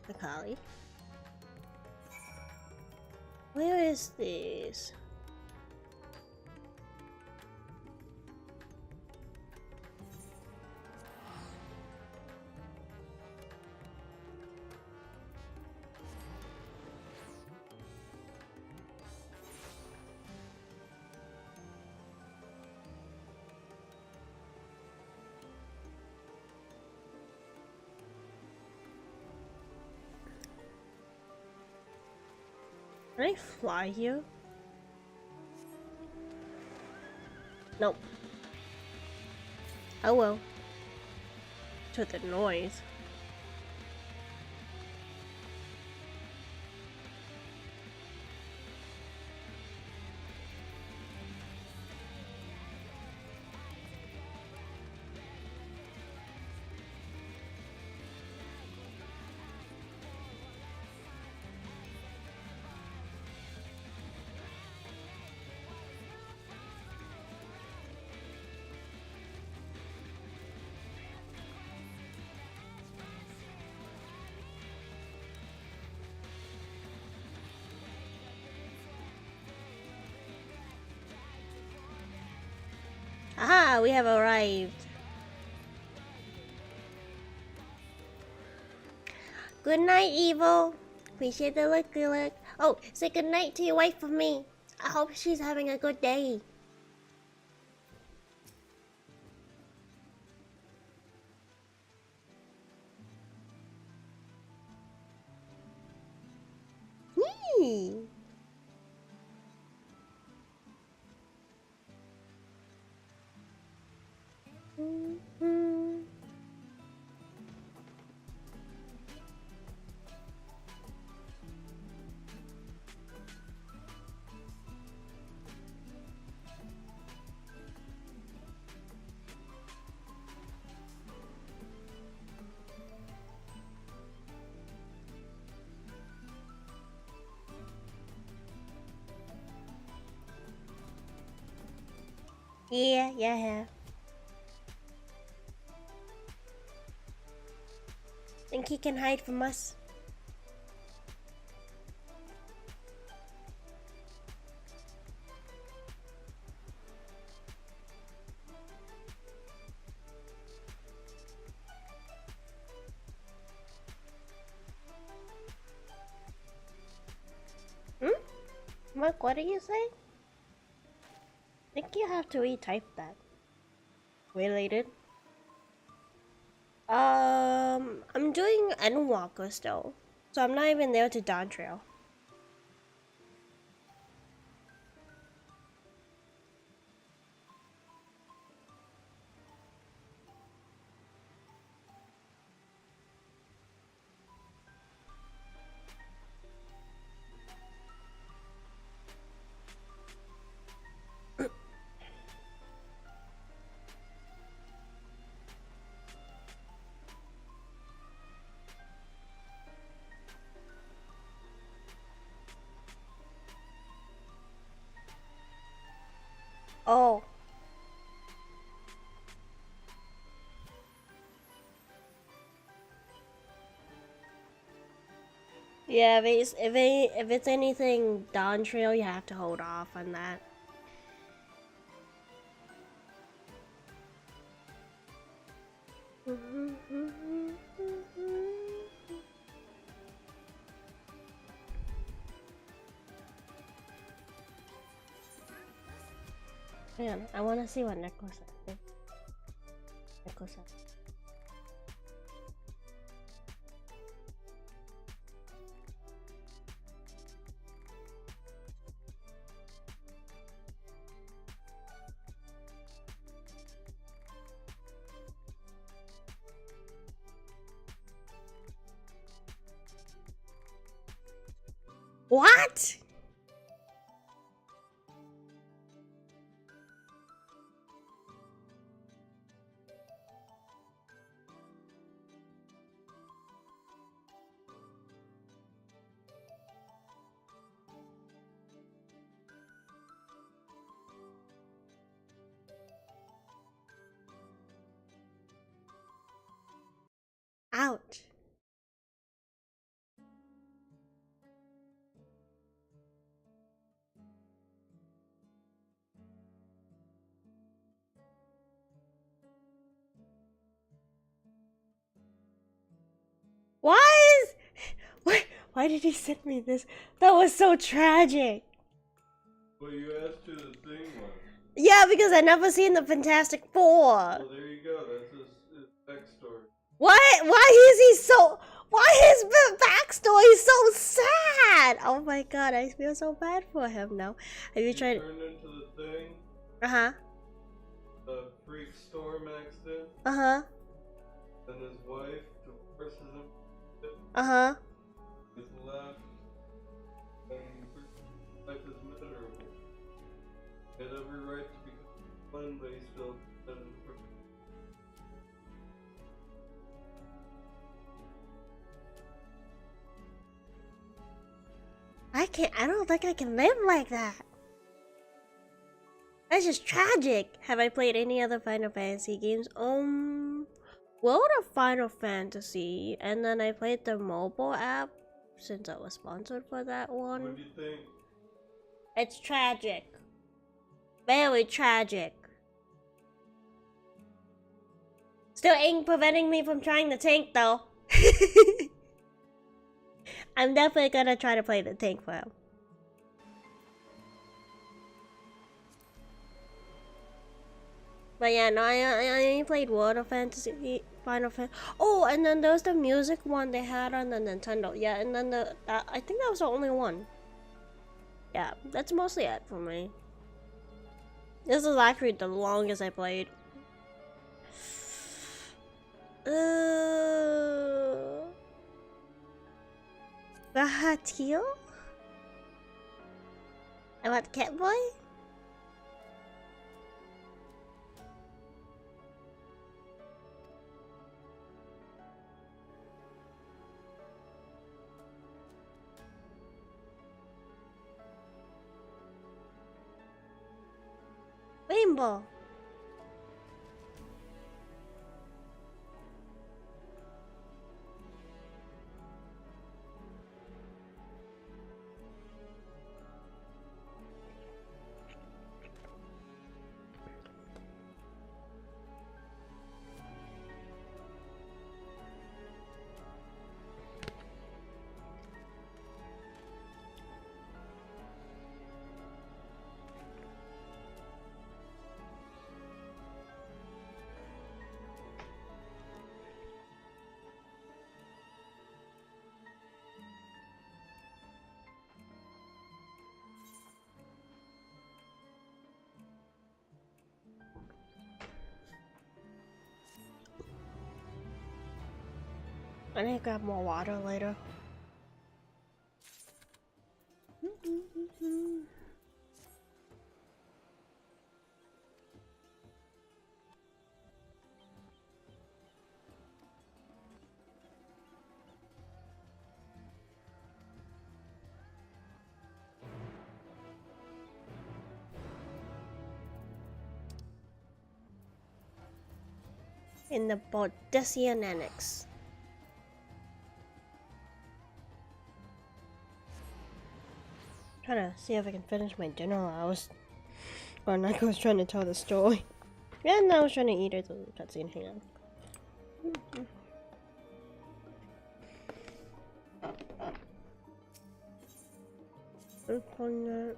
The collie. Where is this? Can I fly here? Nope. Oh well. To the noise. Ah, we have arrived. Good night, Evil. Appreciate the look. Oh, say good night to your wife for me. I hope she's having a good day. Yee. Yeah. Think he can hide from us? What did you say? I think you have to retype that. Related. I'm doing Endwalker still, so I'm not even there to Dawn Trail. Oh. Yeah, if it's anything Dawn Trail, you have to hold off on that. Man, I want to see what Neko said. Neko said. What? Ouch. Why is... Why did he send me this? That was so tragic. Well, you asked who the thing was. Yeah, because I never seen the Fantastic Four. Well, there you go. That's his backstory. What? Why is he so... Why his backstory is so sad? Oh my god, I feel so bad for him now. Have you tried... Turned into the thing. Uh-huh. The freak storm accident. Uh-huh. And his wife divorces him. Uh-huh. He's left. And life is miserable. He had every right to become fun, but he still doesn't. I don't think I can live like that. That's just tragic. Have I played any other Final Fantasy games? World of Final Fantasy, and then I played the mobile app since I was sponsored for that one. What do you think? It's tragic. Very tragic. Still ain't preventing me from trying the tank though. I'm definitely gonna try to play the tank for him. But yeah, no, I only played World of Fantasy, Final Fantasy. Oh, and then there was the music one they had on the Nintendo. Yeah, and then I think that was the only one. Yeah, that's mostly it for me. This is actually the longest I played. Bahatio? About Catboy? Rainbow. I need to grab more water later. In the Bodessian Annex. Trying to see if I can finish my dinner while I was trying to tell the story. Yeah, no, I was trying to eat it. The cutscene. Hang on. On that.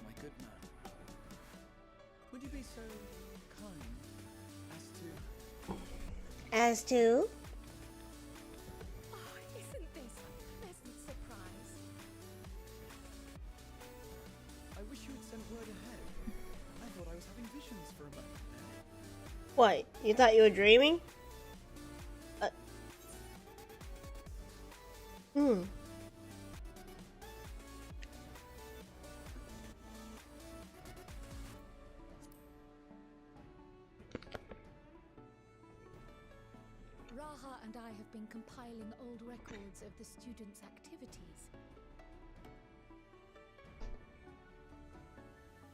My good man. Would you be so kind as to... As to? Oh, isn't this a pleasant surprise? I wish you had sent word ahead. I thought I was having visions for a moment there. What? You thought you were dreaming? Raha and I have been compiling old records of the students' activities.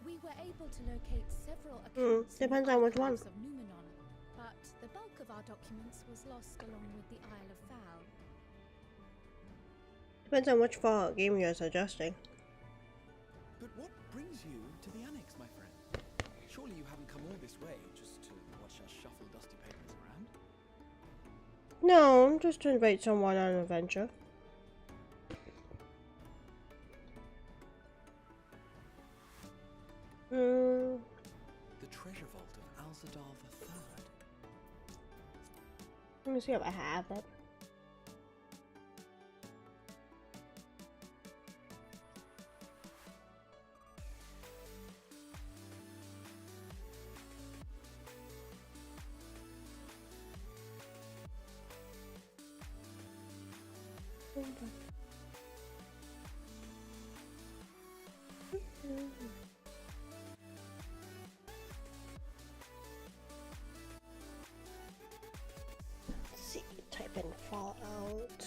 We were able to locate several accounts in depends the on which one. archives of Numenon, but the bulk of our documents was lost along with the Isle of Fowl. Depends on which Fallout game you're suggesting. But what brings you to the annex, my friend? Surely you haven't come all this way just to watch us shuffle dusty papers around? No, just to invite someone on an adventure. The treasure vault of Alzadal III. Let me see if I have it. Let's see, type in Fallout.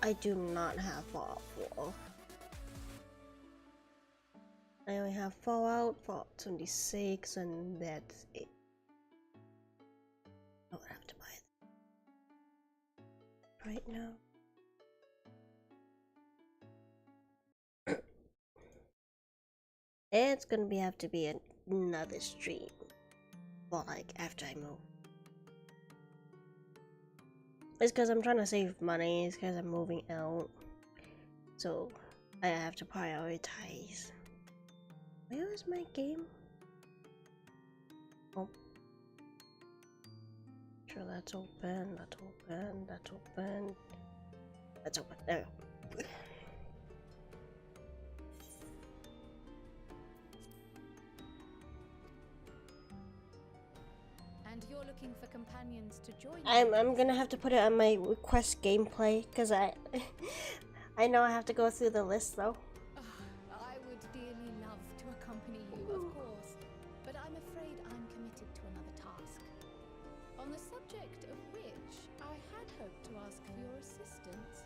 I do not have Fallout 4. I only have Fallout 76, and that's it. I would have to buy it right now. It's gonna have to be another stream, well, like after I move. It's because I'm trying to save money. It's because I'm moving out, so I have to prioritize. Where is my game? Oh, sure, that's open. That's open. That's open. That's open. There we go. And you're looking for companions to join you? I'm gonna have to put it on my request gameplay because I know I have to go through the list though. I would dearly love to accompany you, of course, but I'm afraid I'm committed to another task. On the subject of which I had hoped to ask for your assistance.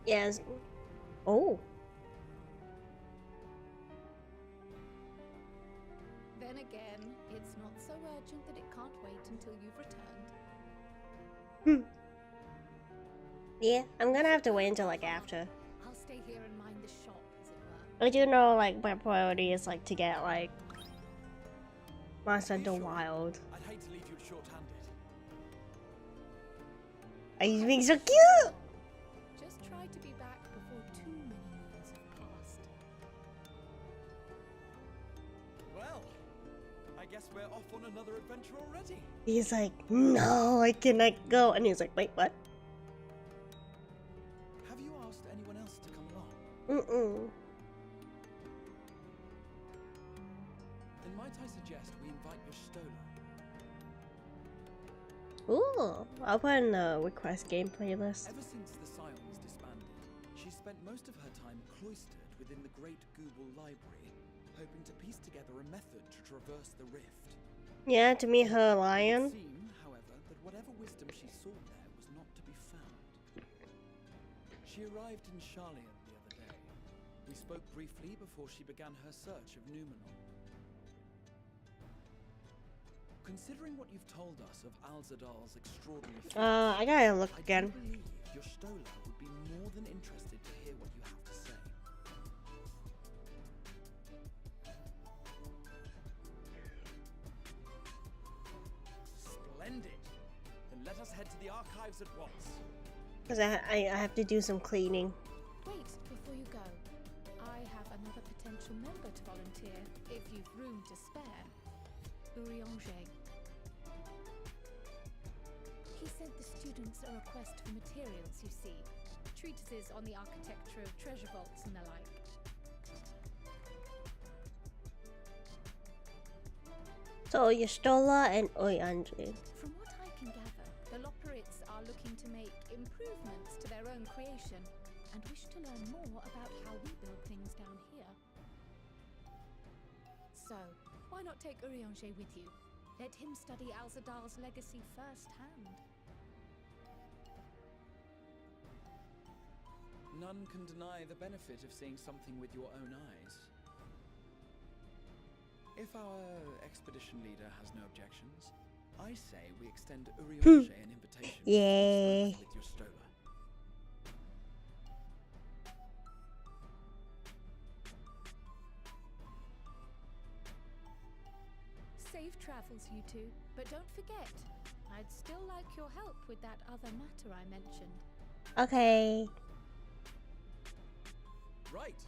Yes. Oh. Then again, it's not so urgent that it can't wait until you've returned. Yeah, I'm gonna have to wait until like after. I'll stay here and mind the shop, as it were. I do know like my priority is like to get like Monster Hunter Wild. I'd hate to leave you short-handed. Are you being so cute? Just try to be back before too many moons have passed. Well, I guess we're off on another adventure already. He's like, no, I cannot go. And he's like, wait, what? Have you asked anyone else to come along? Mm-mm. Then might I suggest we invite your Stola? Ooh, I'll put in the request game playlist. Ever since the Scions disbanded, she's spent most of her time cloistered within the Great Google Library, hoping to piece together a method to traverse the rift. Yeah, to meet her It lion. seemed, however, that whatever wisdom she sought there was not to be found. She arrived in Charlian the other day. We spoke briefly before she began her search of Numenor. Considering what you've told us of Alzadal's extraordinary feat, I gotta look I do again. believe your Stola would be more than interested to hear what you have to say. Splendid! Then let us head to the archives at once. Because I have to do some cleaning. Wait, before you go. I have another potential member to volunteer, if you've room to spare. Urianger. He sent the students a request for materials, you see. Treatises on the architecture of treasure vaults and the like. So Yestola and Oyandri. From what I can gather, the Loperites are looking to make improvements to their own creation and wish to learn more about how we build things down here. So, why not take Urianger with you? Let him study Alzadal's legacy firsthand. None can deny the benefit of seeing something with your own eyes. If our expedition leader has no objections, I say we extend Urianger an invitation to Yay. work with your Stola. Safe travels, you two. But don't forget, I'd still like your help with that other matter I mentioned. Okay. Right.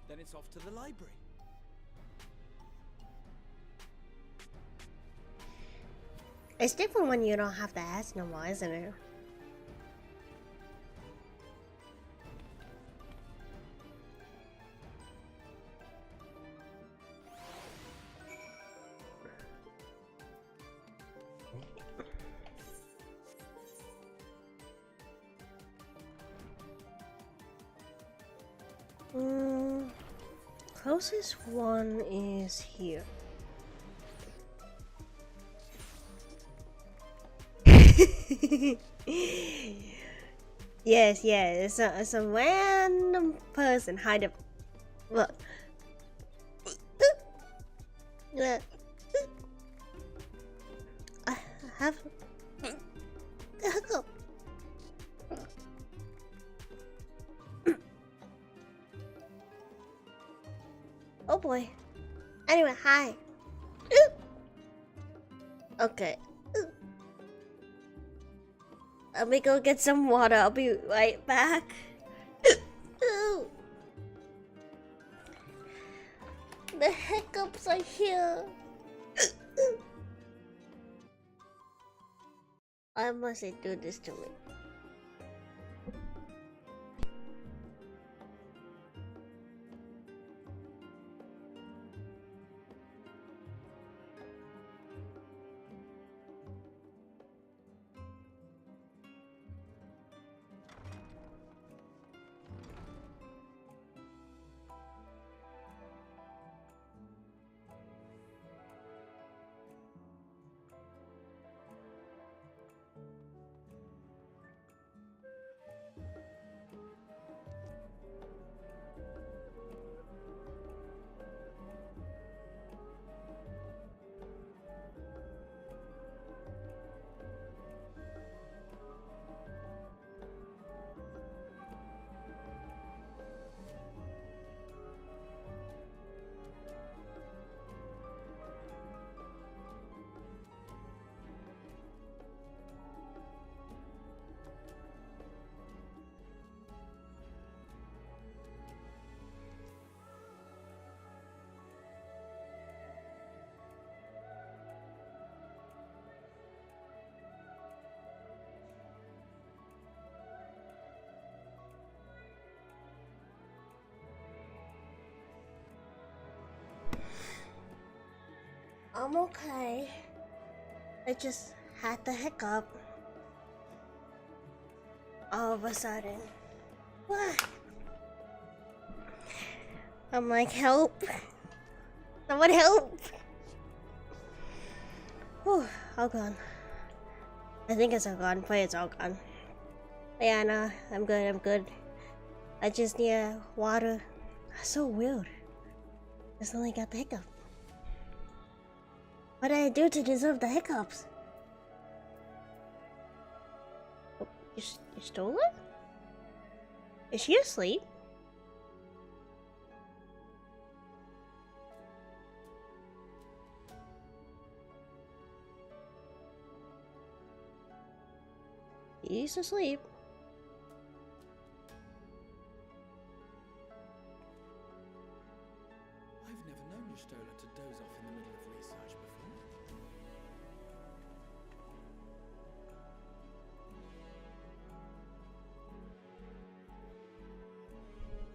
Then it's off to the library. It's different when you don't have to ask no more, isn't it? Closest one is here. Yes, it's a random person hide up. Look. I have a hiccup. Oh boy. Anyway, hi. Okay. Let me go get some water. I'll be right back. The hiccups are here. Why must they do this to me? I'm okay. I just had the hiccup. All of a sudden. What? I'm like, help. Someone help. Whew, all gone. I think it's all gone. Pray it's all gone. Yeah, no, I'm good. I just need water. That's so weird. Just only got the hiccup. What did I do to deserve the hiccups? Oh, you stole it? Is she asleep? He's asleep. I've never known Stola to doze off in the middle of research before.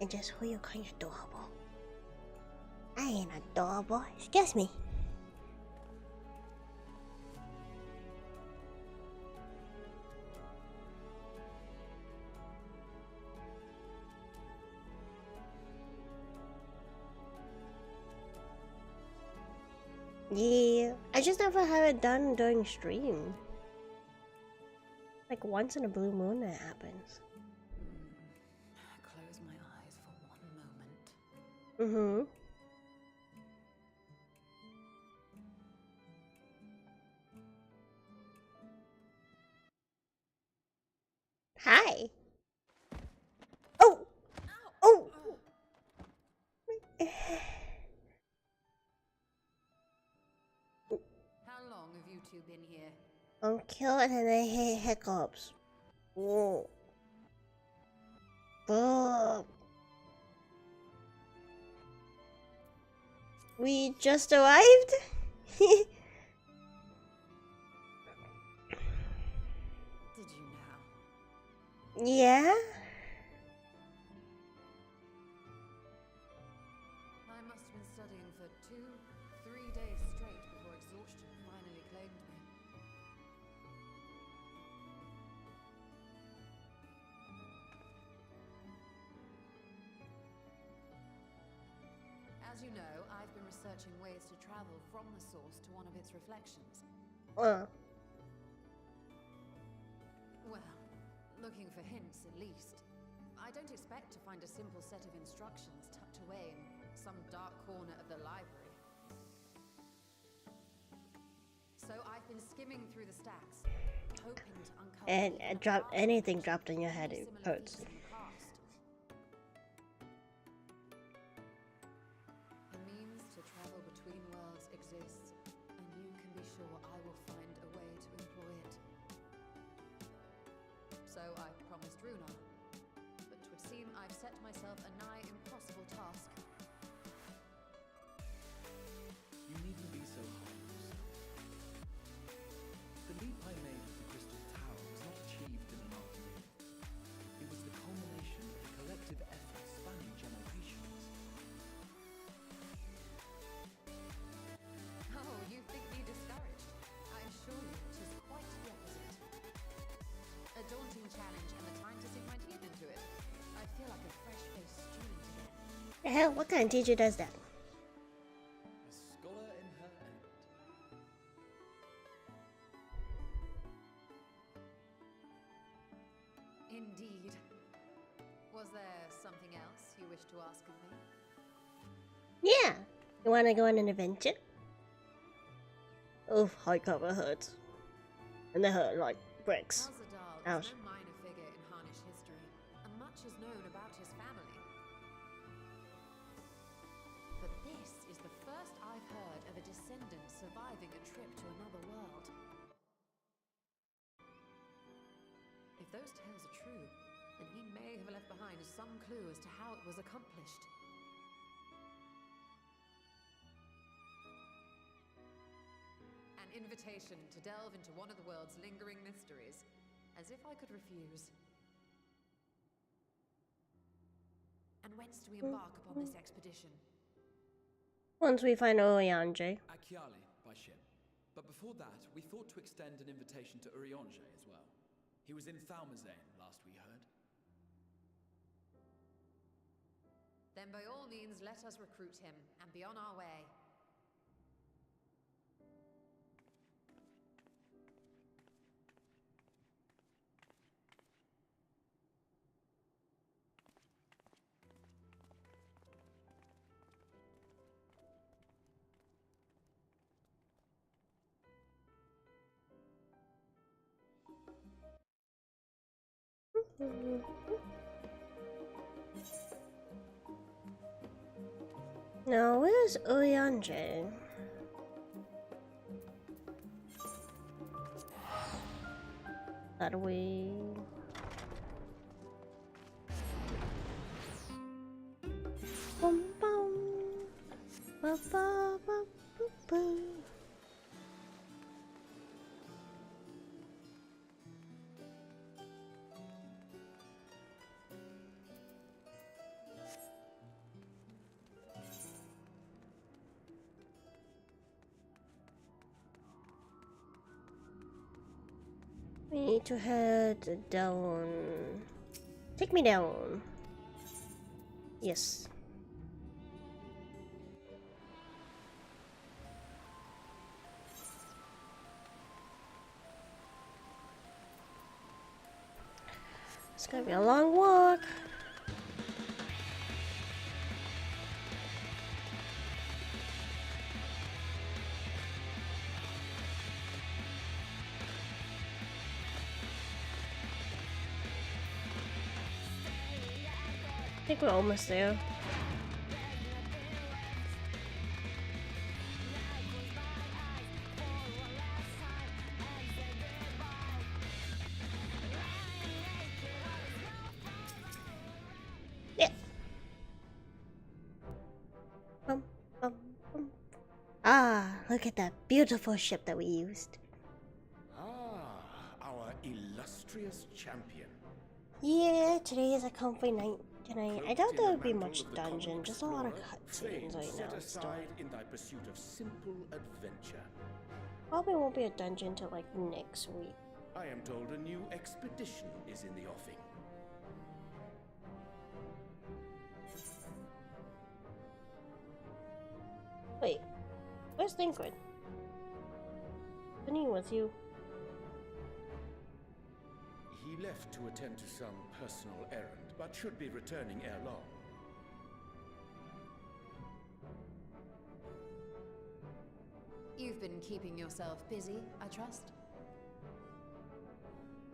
And just who you call adorable? I ain't adorable. Excuse me. Yeah, I just never have it done during stream. Like once in a blue moon that happens. Close my eyes for one moment. Hi. Oh! Oh! How long have you two been here? I'm killing and I hate hiccups. Whoa. Ugh. We just arrived? Did you now? Yeah? I must have been studying for 2-3 days straight before exhaustion finally claimed me. As you know, I've been researching ways to travel from the source to one of its reflections. Uh. Well, looking for hints at least. I don't expect to find a simple set of instructions tucked away in some dark corner of the library. So I've been skimming through the stacks, hoping to uncover And even a drop partial anything mention dropped on your of head, it similar hurts. features in the past. A means to travel between worlds exists, and you can be sure I will find a way to employ it. So I promised Runa, but 'twould seem I've set myself a nigh impossible task. You needn't be so hard on yourself. The leap I made with the Crystal Tower was not achieved in an afternoon. It was the culmination of a collective effort spanning generations. Oh, you think me discouraged? I assure you it is quite the opposite. A daunting challenge and the time to sink my teeth into it. I feel like a fresh-faced student again. The hell? What kind of teacher does that? A scholar in her element. Indeed. Was there something else you wish to ask of me? Yeah. You want to go on an adventure? Oof, hardcover hurts. And they hurt like bricks. Al-Zadal Ouch. is no minor figure in Harnish history, and much is known about his family. But this is the first I've heard of a descendant surviving a trip to another world. If those tales are true, then he may have left behind some clue as to how it was accomplished. An invitation to delve into one of the world's lingering mysteries. As if I could refuse. And whence do we embark upon this expedition? Once we find Oyanje. Akyali by ship. But before that, we thought to extend an invitation to Urianger as well. He was in Thalmazane last we heard. Then by all means let us recruit him and be on our way. Now, where's Oyanje? That way. Bum bum. Ba ba ba ba ba. We need to head down. Take me down. Yes. It's gonna be a long walk. I think we're almost there. Yeah. Bum, bum, bum. Ah, look at that beautiful ship that we used. Ah, our illustrious champion. Yeah, today is a comfy night tonight. I doubt Cloaked there in would be the mantle much of the dungeon, common just a lot of explorer, cutscenes fame right set now. Still. aside in thy pursuit of simple adventure. Probably won't be a dungeon till like next week. I am told a new expedition is in the offing. Wait, where's Thinkwood? Vinny was you. He left to attend to some personal errand, but should be returning ere long. You've been keeping yourself busy, I trust?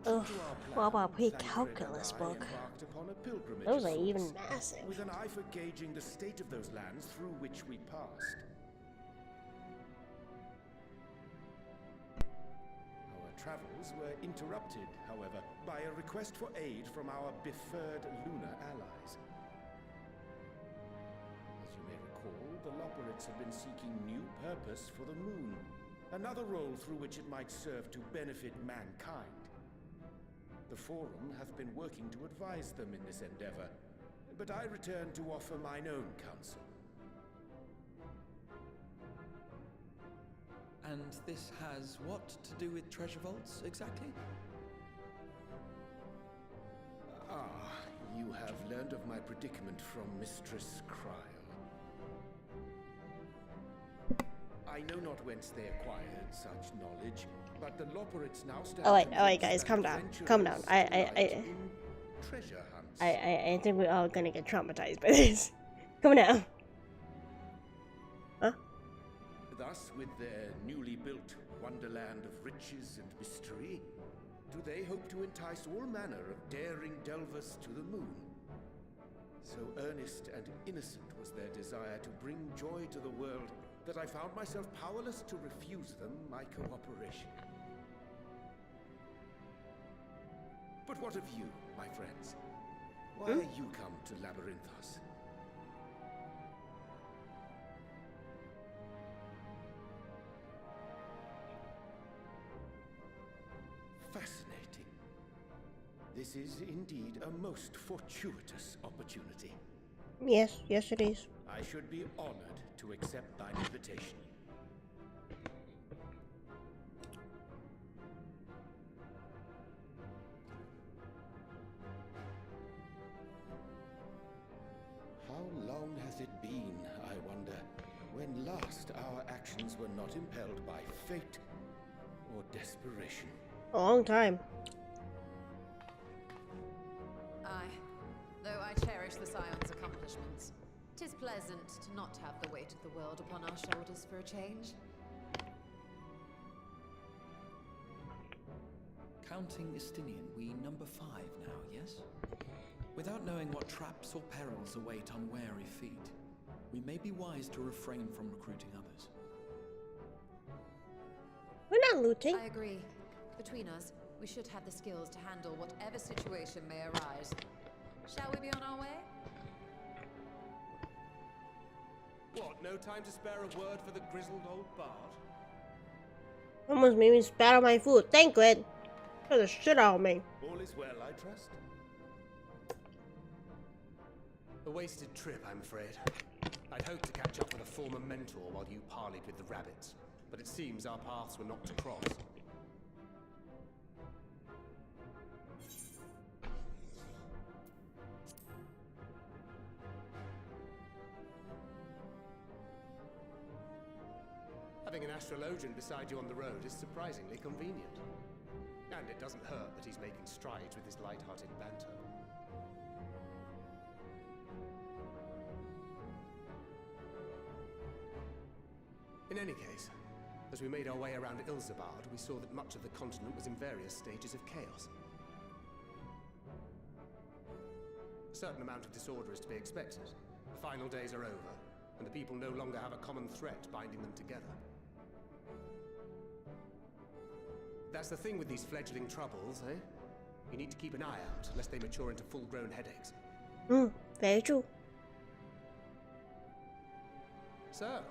Ugh, To our what about plan, Thancred pre-calculus and I book? embarked upon a pilgrimage Those of are even sorts, massive. with an eye for gauging the state of those lands through which we passed. Our travels were interrupted, however, by a request for aid from our befurred lunar allies. As you may recall, the Loporrits have been seeking new purpose for the moon, another role through which it might serve to benefit mankind. The Forum hath been working to advise them in this endeavor, but I return to offer mine own counsel. And this has what to do with treasure vaults, exactly? Ah, you have learned of my predicament from Mistress Cryle. I know not whence they acquired such knowledge, but the Loporrits now stand. Oh wait, convinced guys, that calm down, calm down. adventurers delight in treasure hunts. I think we're all gonna get traumatized by this. Come now. Huh? Thus, with their newly built wonderland of riches and mystery, do they hope to entice all manner of daring delvers to the moon? So earnest and innocent was their desire to bring joy to the world that I found myself powerless to refuse them my cooperation. But what of you, my friends? Why are you come to Labyrinthos? Fascinating. This is indeed a most fortuitous opportunity. Yes, yes it is. I should be honored to accept thine invitation. How long hath it been, I wonder, when last our actions were not impelled by fate or desperation? A long time. Aye. Though I cherish the Scion's accomplishments, 'tis pleasant to not have the weight of the world upon our shoulders for a change. Counting Istinian, we number 5 now, yes? Without knowing what traps or perils await unwary feet, we may be wise to refrain from recruiting others. We're not looting. I agree. Between us, we should have the skills to handle whatever situation may arise. Shall we be on our way? What, no time to spare a word for the grizzled old bard? Almost made me spat on my food. Thinkwood. Put the shit out of me. All is well, I trust? A wasted trip, I'm afraid. I'd hoped to catch up with a former mentor while you parleyed with the rabbits, but it seems our paths were not to cross. Having an astrologian beside you on the road is surprisingly convenient. And it doesn't hurt that he's making strides with his light-hearted banter. In any case, as we made our way around Ilzabard, we saw that much of the continent was in various stages of chaos. A certain amount of disorder is to be expected. The final days are over, and the people no longer have a common threat binding them together. That's the thing with these fledgling troubles, eh? You need to keep an eye out, lest they mature into full-grown headaches. Very true. So,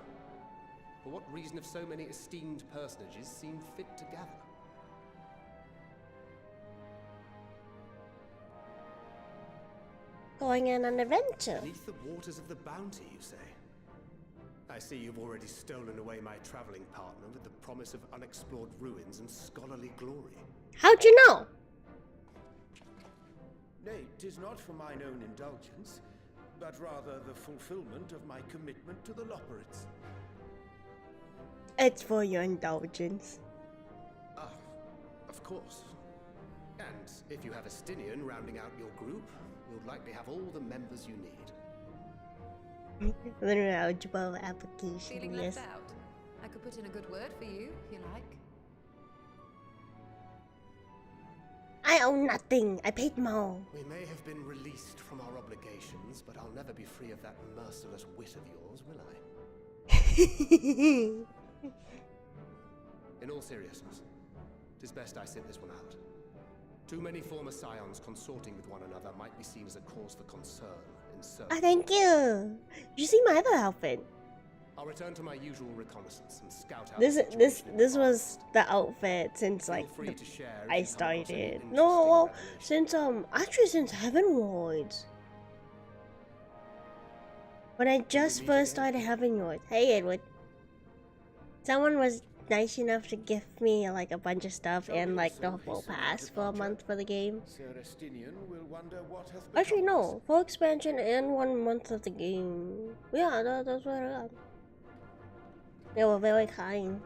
for what reason have so many esteemed personages seen fit to gather? Going on an adventure. Beneath the waters of the bounty, you say? I see you've already stolen away my traveling partner with the promise of unexplored ruins and scholarly glory. How'd you know? Nay, 'tis not for mine own indulgence, but rather the fulfillment of my commitment to the Loporrits. It's for your indulgence. Ah, of course. And if you have a Stinian rounding out your group, you'll likely have all the members you need. An eligible application, Feeling yes. left out? I could put in a good word for you, if you like. I own nothing. I paid more. We may have been released from our obligations, but I'll never be free of that merciless wit of yours, will I? In all seriousness, it is best I sit this one out. Too many former scions consorting with one another might be seen as a cause for concern in certain... Oh, thank you. You see my other outfit? I'll return to my usual reconnaissance and scout out This the situation in this the was forest. the outfit since Feel like free the, to share if I you come across any started. interesting No, revelations. since actually since Heavenwards. When I just meet first again? started Heavenwards. Hey Edward. Someone was nice enough to give me like a bunch of stuff Shall and we like the also full hasten our pass for a departure? month for the game. Sir Estinian will wonder what hath Actually become of us. no, full expansion and 1 month of the game. Yeah, that's what I got. They were very kind.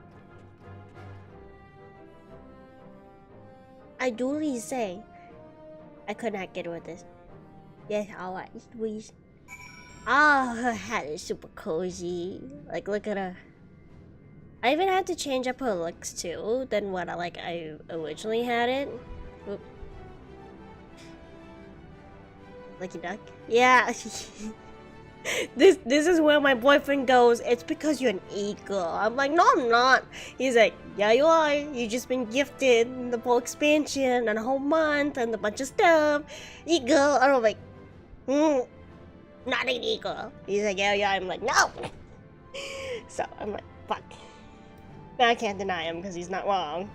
I duly say, I could not get with this. Yes, alright, please. Ah, her hat is super cozy. Like, look at her. I even had to change up her looks too than what I originally had it. Oop. Lucky duck. Yeah. This is where my boyfriend goes. It's because you're an eagle. I'm like, no, I'm not. He's like, yeah, you are. You just been gifted the full expansion and a whole month and a bunch of stuff. Eagle. And I'm like, not an eagle. He's like, yeah. I'm like, no. So I'm like, fuck. Now I can't deny him because he's not wrong.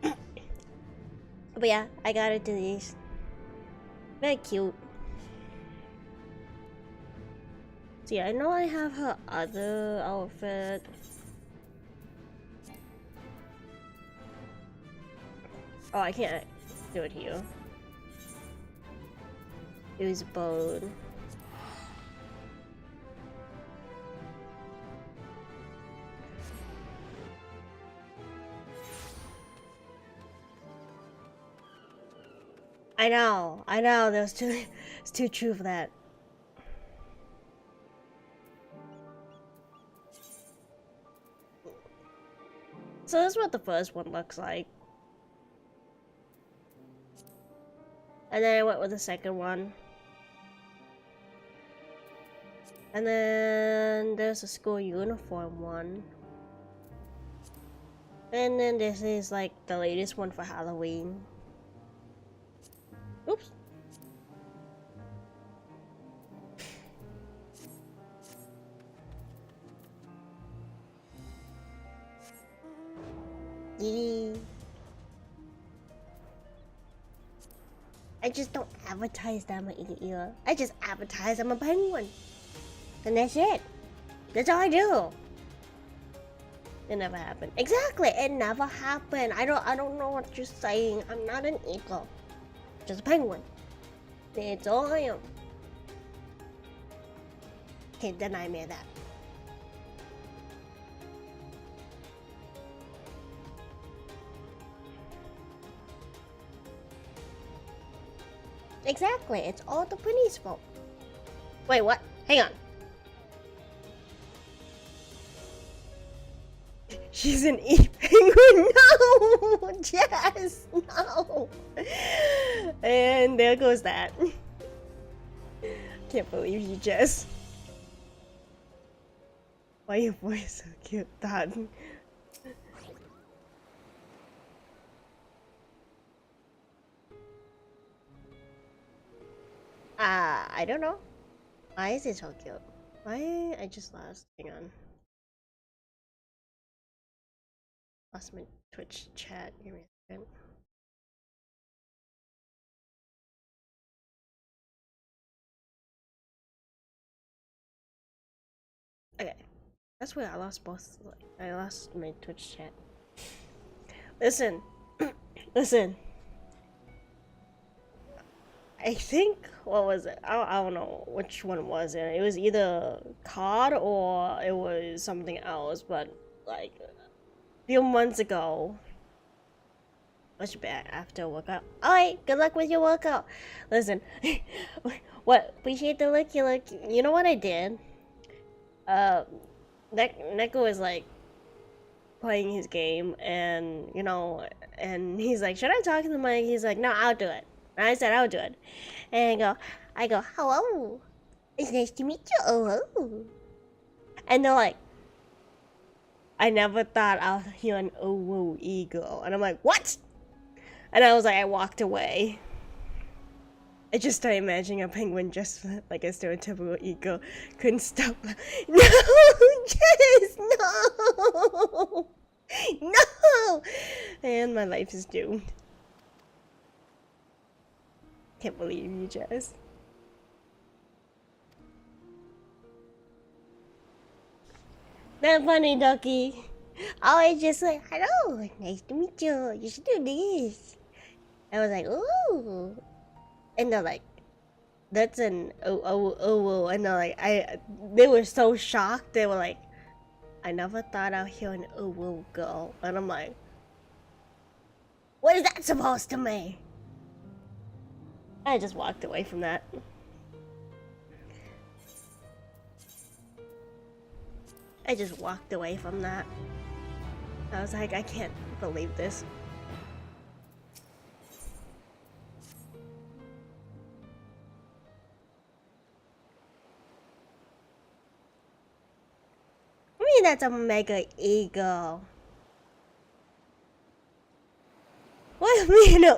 But yeah, I got it to these. Very cute. See, I know I have her other outfit. Oh, I can't do it here. Use bone. I know, there's too, it's too true for that. So this is what the first one looks like. And then I went with the second one. And then there's a school uniform one. And then this is like the latest one for Halloween. Oops. Yee. I just don't advertise that I'm an eagle. I just advertise I'm a penguin. And that's it. That's all I do. It never happened. Exactly, it never happened. I don't know what you're saying. I'm not an eagle. Just a penguin. That's all I am. Can't deny me that. Exactly, it's all the Prinny's fault. Wait, what? Hang on. She's an e-penguin. No! Jess! No! And there goes that. Can't believe you, Jess. Why your voice so cute, Dad? I don't know. Why is it so cute? Why? I just lost. Hang on. Lost my Twitch chat. Give me a second. Okay. That's where I lost both. I lost my Twitch chat. Listen. Listen. I think, what was it? I don't know which one was it. It was either COD or it was something else, but like a few months ago. Much better after a workout. Alright, good luck with your workout. Listen, what? Appreciate the look. You know what I did? Neko is like playing his game, and you know, and he's like, should I talk to the mic? He's like, no, I'll do it. And I said I'll do it, and I go, hello, it's nice to meet you. Oh, hello. And they're like, I never thought I'll hear an oh whoa ego, and I'm like, what? And I was like, I walked away. I just started imagining a penguin just like a stereotypical ego. Couldn't stop. No! Yes! No! No! And my life is doomed. Can't believe you, Jess. Not funny, Ducky. I was just like, hello, nice to meet you. You should do this. I was like, ooh. And they're like, that's an oh. And they're like, they were so shocked. They were like, I never thought I'd hear an oh girl. And I'm like, what is that supposed to mean? I just walked away from that. I just walked away from that. I was like, I can't believe this. I mean, that's a mega ego. What do you mean an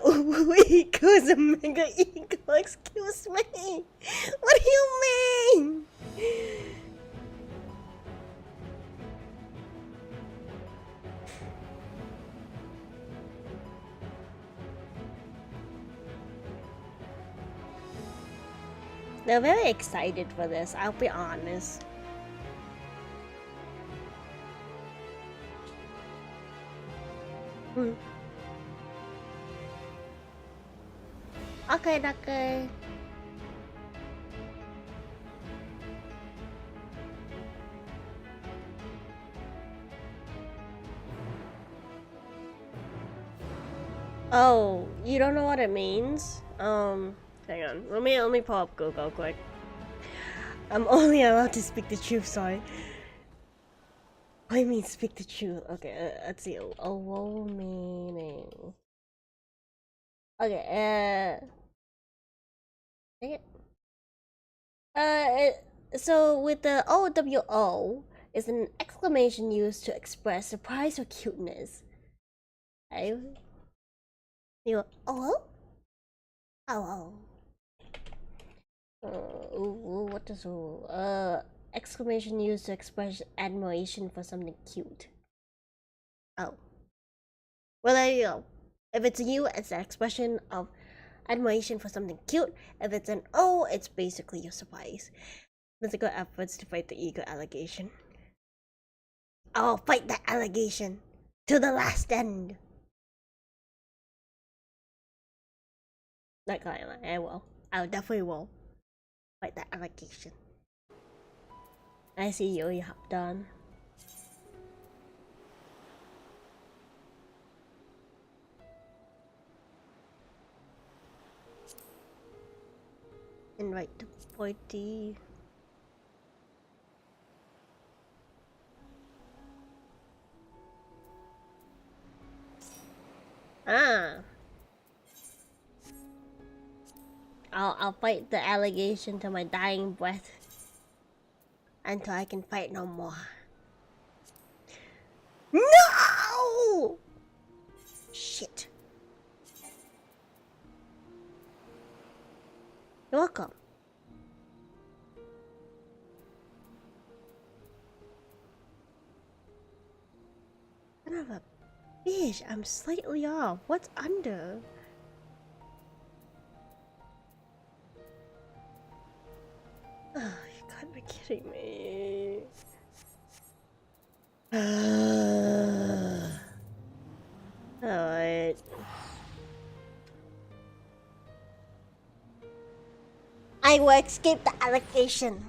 ego is a mega ego? Excuse me. What do you mean? They're very excited for this, I'll be honest. Okay. Oh, you don't know what it means? Hang on. Let me pull up Google quick. I'm only allowed to speak the truth, sorry. What do you mean speak the truth? Okay, let's see. Oh, meaning. Okay, so with the OWO is an exclamation used to express surprise or cuteness. Okay. You go, oh? Oh. What does exclamation used to express admiration for something cute. Oh. Well, there you go. If it's a U, it's an expression of admiration for something cute. If it's an O, it's basically your surprise. Physical efforts to fight the ego allegation. I'll fight that allegation to the last end. Not gonna lie, I will. I definitely will fight that allegation. I see you hopped on. Invite to party. I'll fight the allegation to my dying breath until I can fight no more. No! Shit. You're welcome. Son of a bitch, I'm slightly off. What's under? Oh, you can't be kidding me. Alright. I will escape the allegation.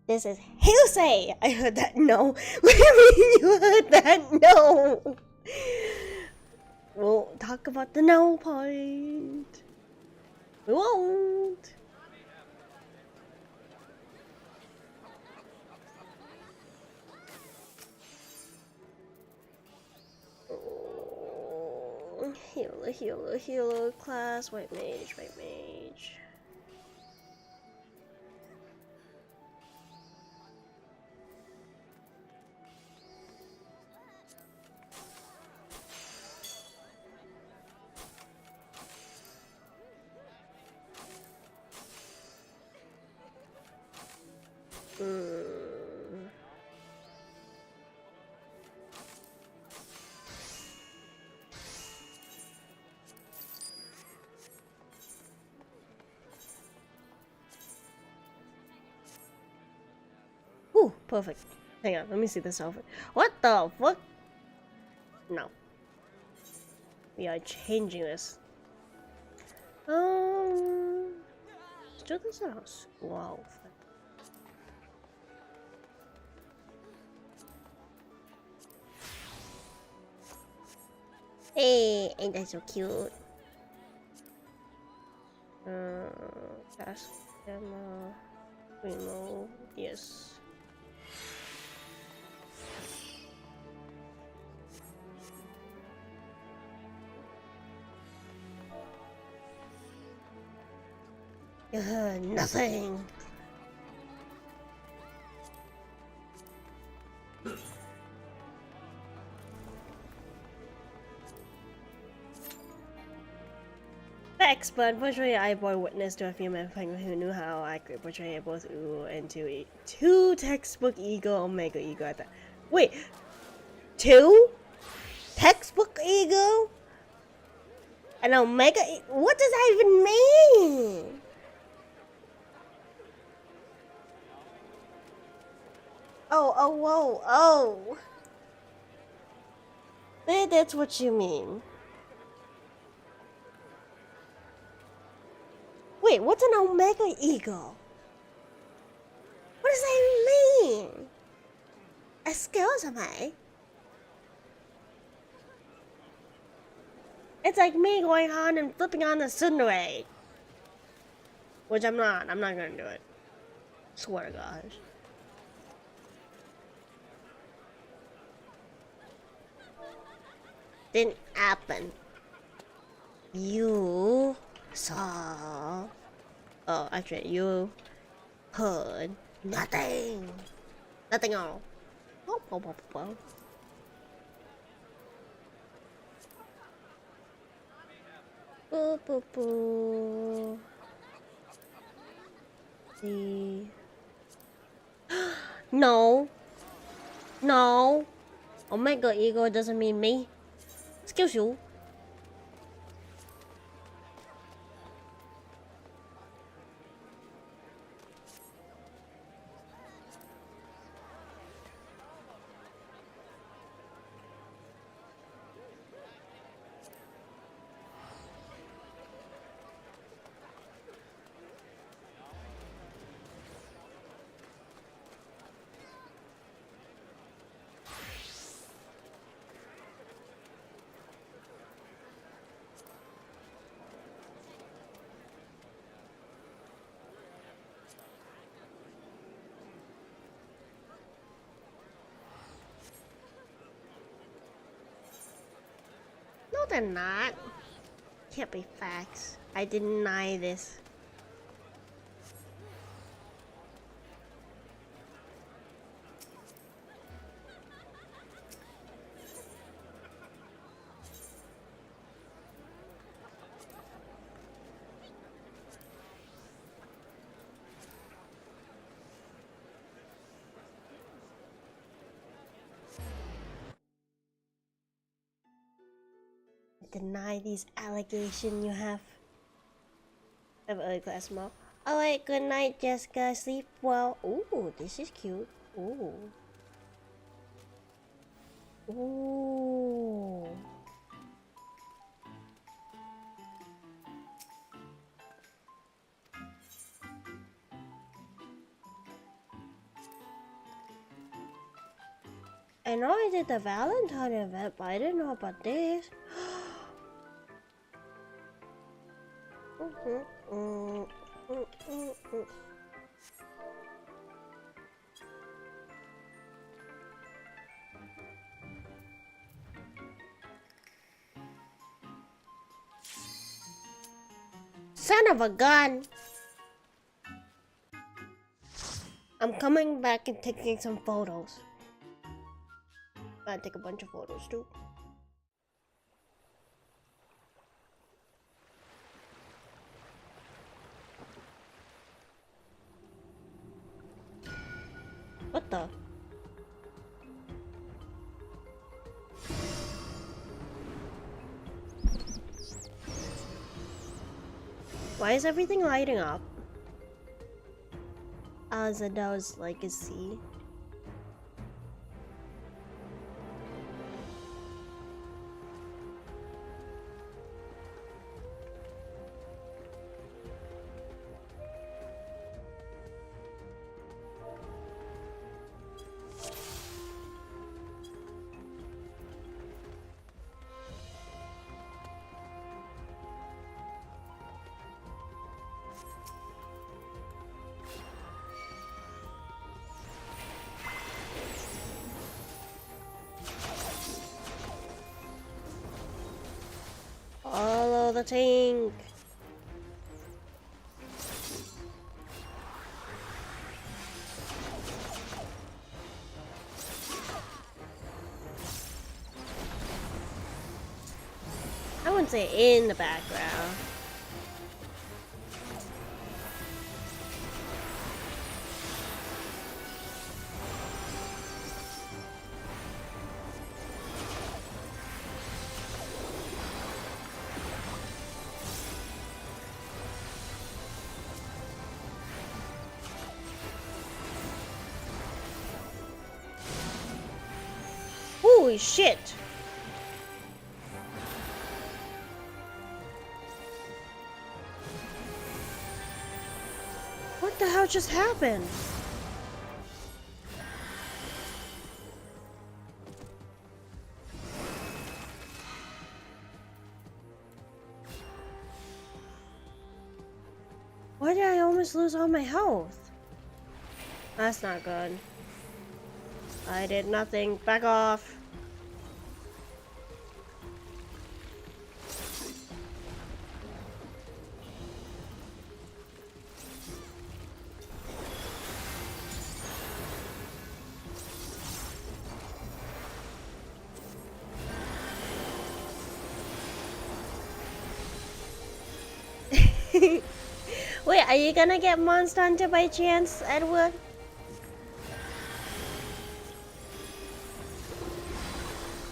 This is hearsay. I heard that no. What do you mean you heard that no? We'll talk about the no part. We won't. Oh, healer class, white mage. Ooh, perfect. Hang on, let me see this outfit. What the fuck? No. We are changing this. Let's do this in our school outfit. Hey, ain't that so cute? Task demo. Remove. Yes. Nothing. Thanks, but unfortunately I bore witness to a few men who knew how I could portray both Uwu and two textbook ego, omega ego at that. Wait, two textbook ego? An omega? What does that even mean? Oh. That's what you mean. Wait, what's an omega ego? What does that even mean? Excuse me. It's like me going on and flipping on the tsundere. Which I'm not gonna do it. Swear to God. Didn't happen. You saw. Oh, actually, you heard nothing. Nothing at all. Oh. Boo. See. No. Omega ego doesn't mean me. Excuse you. No, they're not. Can't be facts. I deny this. Deny these allegations you have. Of early class mom. Alright, good night, Jessica. Sleep well. Ooh, this is cute. Ooh. I know I did the Valentine event, but I didn't know about this. Son of a gun! I'm coming back and taking some photos. Gotta take a bunch of photos too. What the? Why is everything lighting up? As it does Legacy. Follow the tank. I wouldn't say in the background. Holy shit! What the hell just happened? Why did I almost lose all my health? That's not good. I did nothing. Back off. Wait, are you gonna get Monster Hunter by chance, Edward?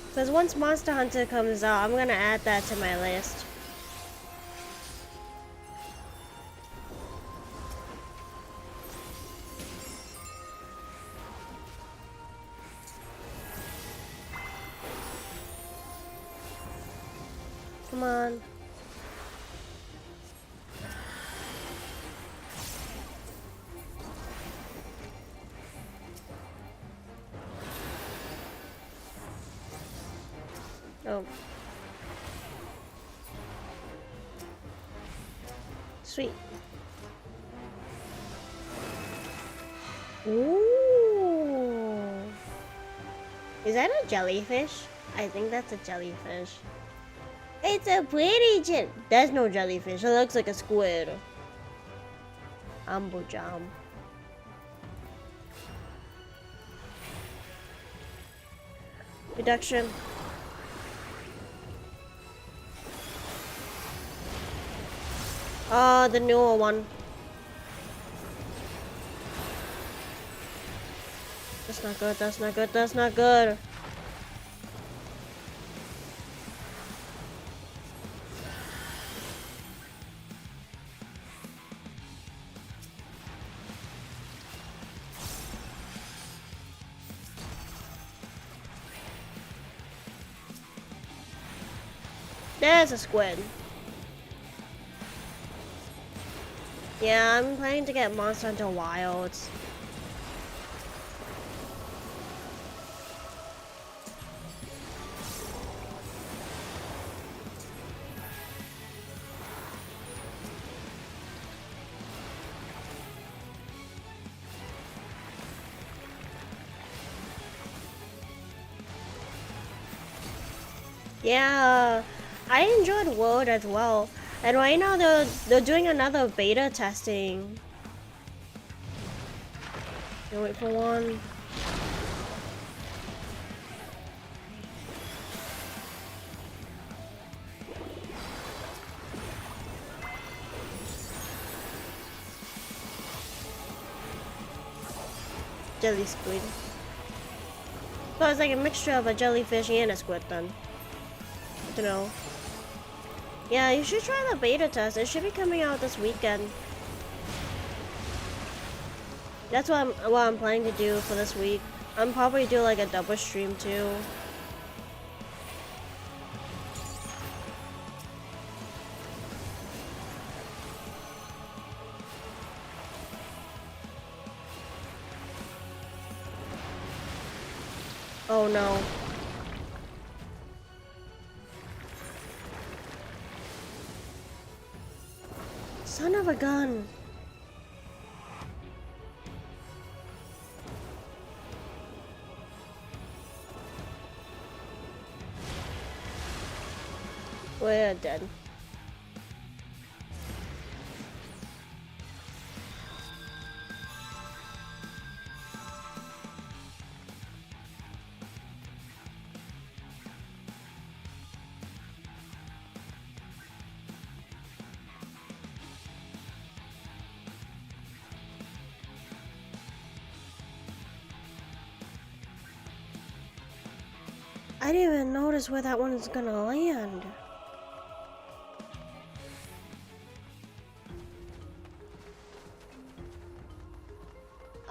Because once Monster Hunter comes out, I'm gonna add that to my list. Come on. Oh. Sweet. Ooh. Is that a jellyfish? I think that's a jellyfish. It's a pretty That's no jellyfish. It looks like a squid. Ambo jam. Reduction. The newer one. That's not good, that's not good, that's not good. There's a squid. Yeah, I'm planning to get Monster Hunter Wilds. Yeah, I enjoyed World as well. And right now they're doing another beta testing. You wait for one. Jelly squid. So it's like a mixture of a jellyfish and a squid then. I don't know. Yeah, you should try the beta test. It should be coming out this weekend. That's what I'm planning to do for this week. I'm probably do like a double stream too. Oh no. Son of a gun. We're dead. I didn't even notice where that one is gonna land.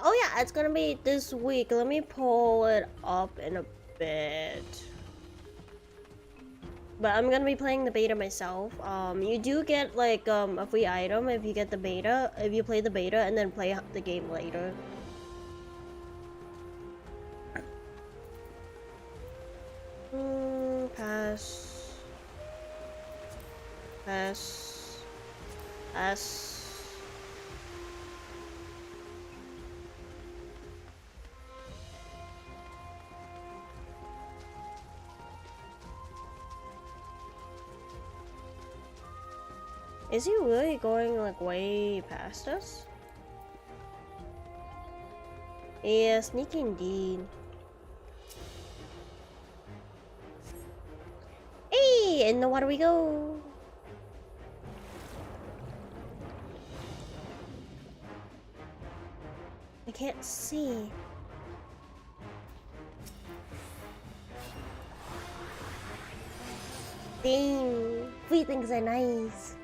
Oh yeah, it's gonna be this week. Let me pull it up in a bit. But I'm gonna be playing the beta myself. You do get like a free item if you get the beta, if you play the beta and then play the game later. Pass. Pass. Pass. Is he really going like way past us? Yeah, sneaky indeed. Hey, in the water we go. I can't see. Dang, free things are nice.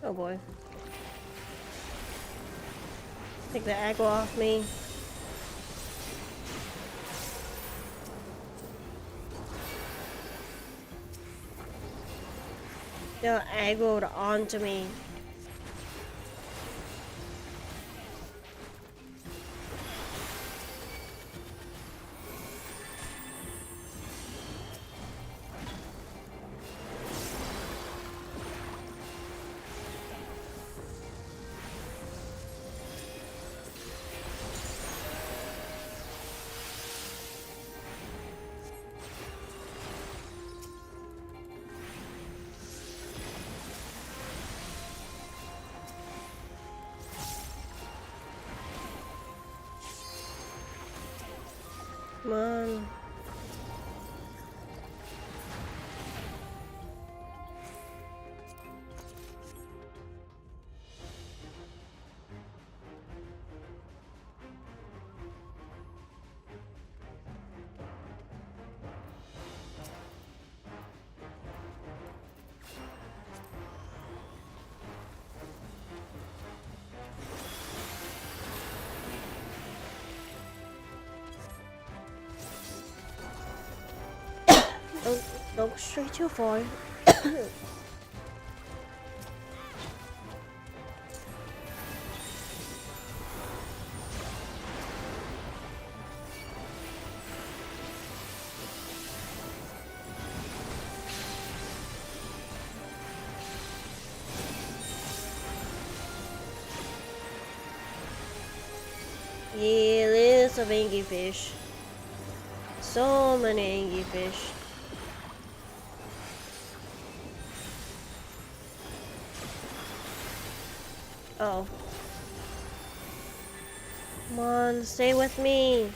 Oh boy. Take the aggro off me. They're aggroed onto me. Come on. Don't go straight too far. Yeah, lots of angry fish. So many angry fish. Oh. Come on, stay with me.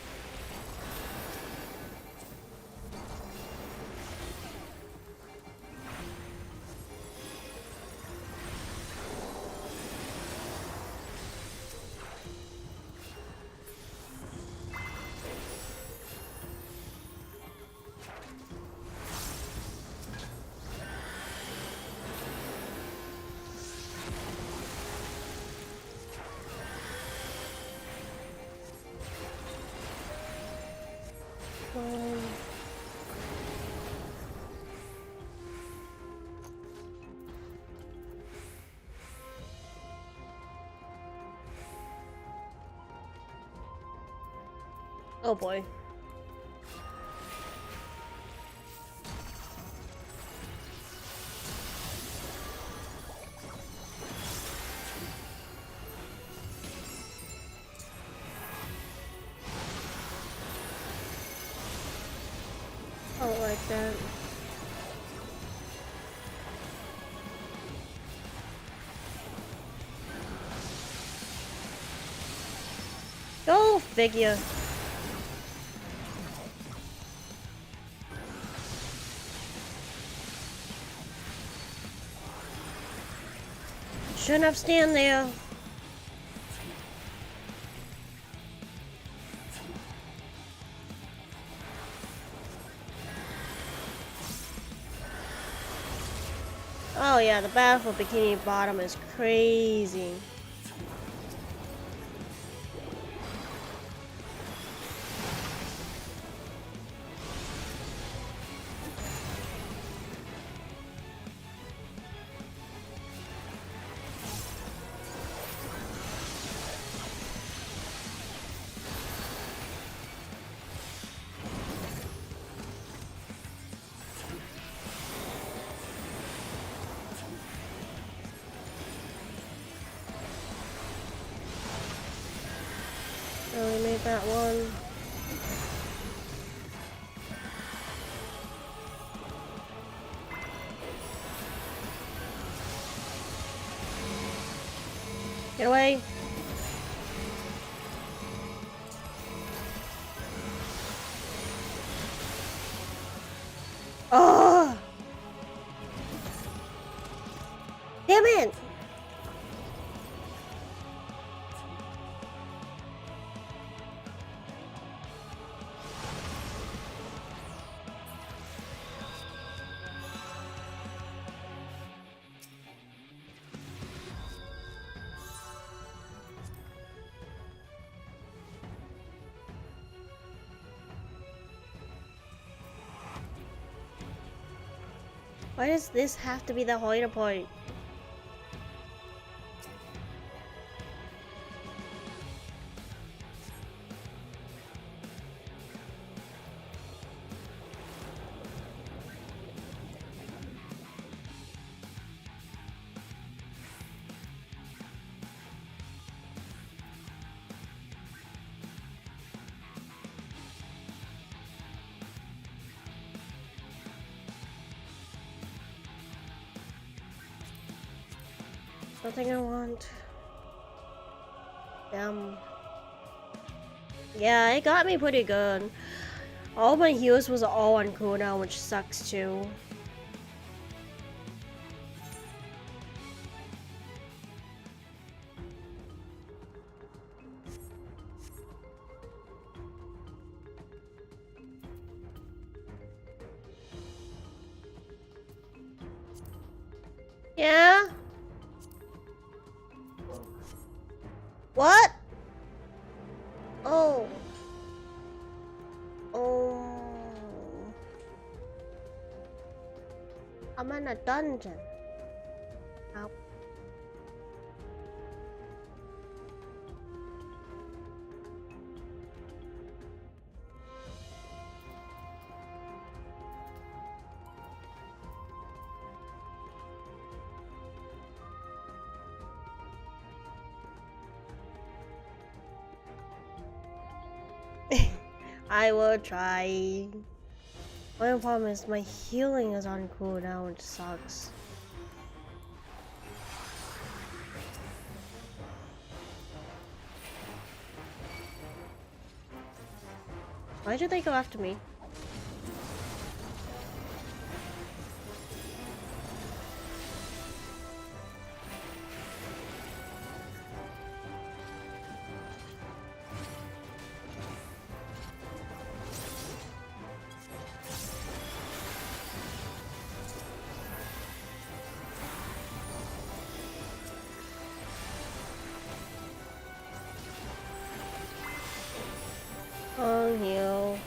Oh boy. I don't like that. Go figure. Shouldn't have stand there. Oh yeah, the battle for Bikini Bottom is crazy. Oh, we made that one. Get away. Oh! Damn it! Why does this have to be the hider point? Nothing I want. Yeah, it got me pretty good. All my heals was all on cooldown, which sucks too. Yeah? What? Oh. Oh. in a dungeon. Ow. I will try. Only problem is my healing is on cooldown, which sucks. Why did they go after me? Heal.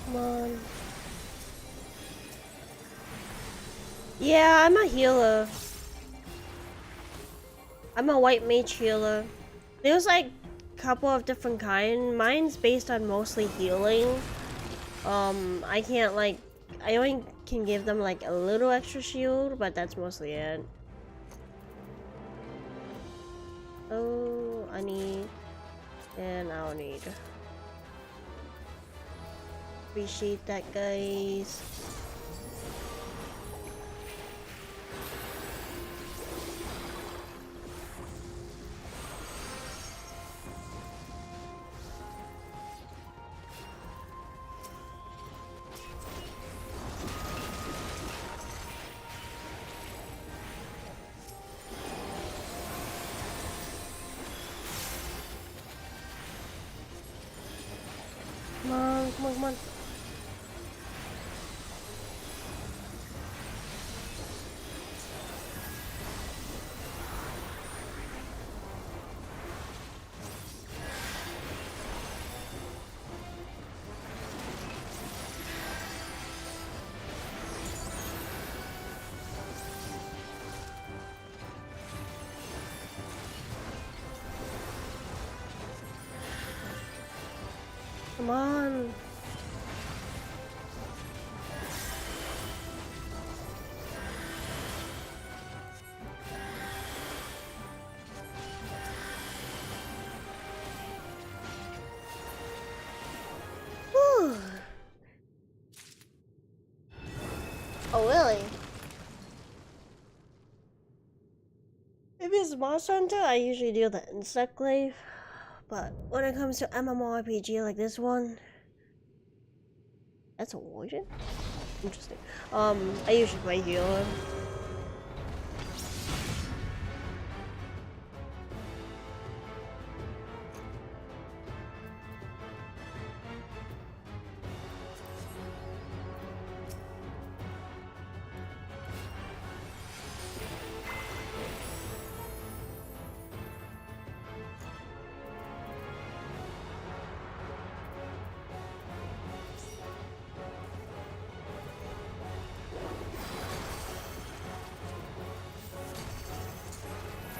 Come on. Yeah, I'm a healer. I'm a white mage healer. There's like a couple of different kinds. Mine's based on mostly healing. I can't like, I only can give them like a little extra shield, but that's mostly it. Oh, I need, and I'll need. Appreciate that, guys. Come on, come on, come on. Come on. Whew. Oh, really? If it's Monster Hunter, I usually do the insect glaive. But when it comes to MMORPG like this one, that's a warrior? Interesting. I usually play healer.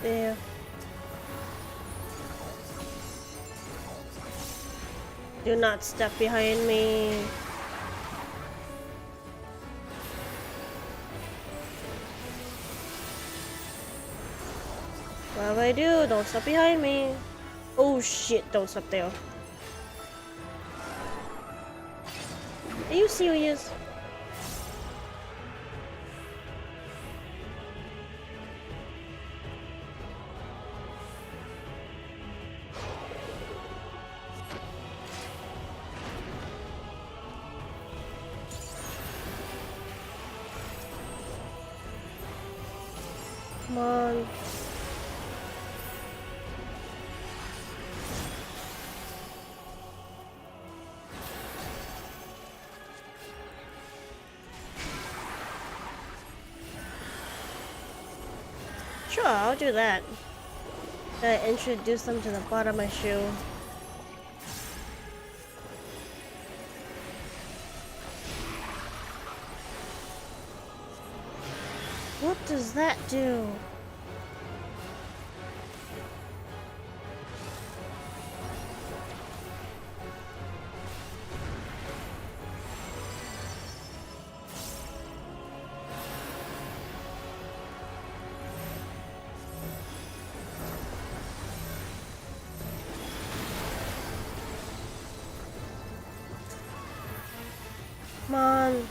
There. Do not step behind me. Whatever I do, don't step behind me. Oh shit, don't step there. Are you serious? Come on. Sure, I'll do that. Introduce them to the bottom of my shoe. What does that do? Come on.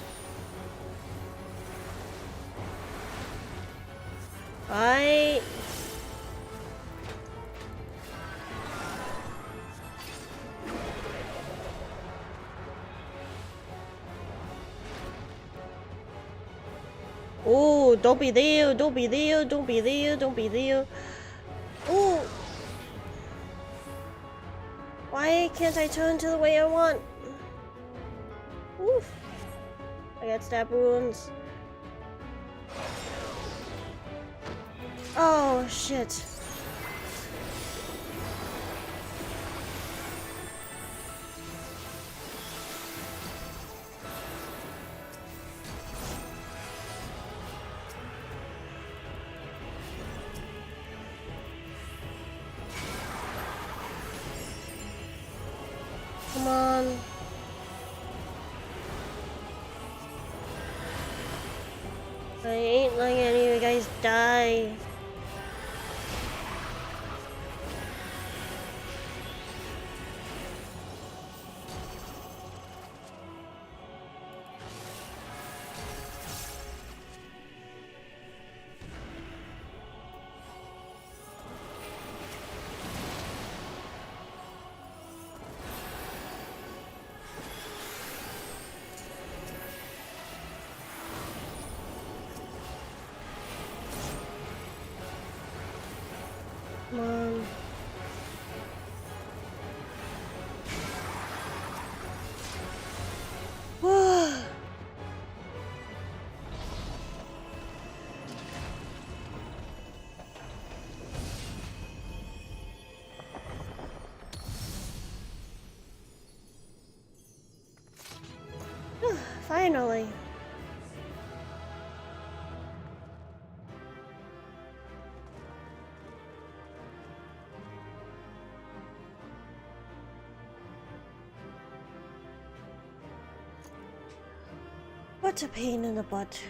Right. Oh, don't be there, don't be there, don't be there, don't be there. Oh. Why can't I turn to the way I want? Oof. I got stab wounds. Oh, shit. Come on. I ain't letting any of you guys die. Come on. Finally. What a pain in the butt.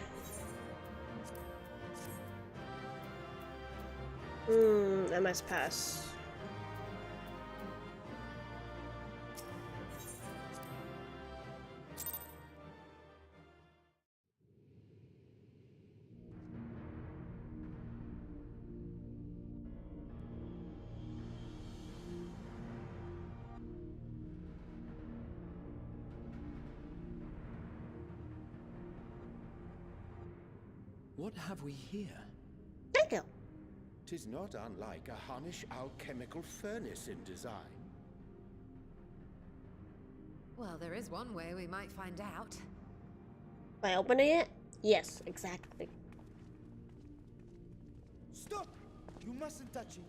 I must pass. What have we here? Thank you. Tis not unlike a Hunnish alchemical furnace in design. Well, there is one way we might find out. By opening it? Yes, exactly. Stop! You mustn't touch it.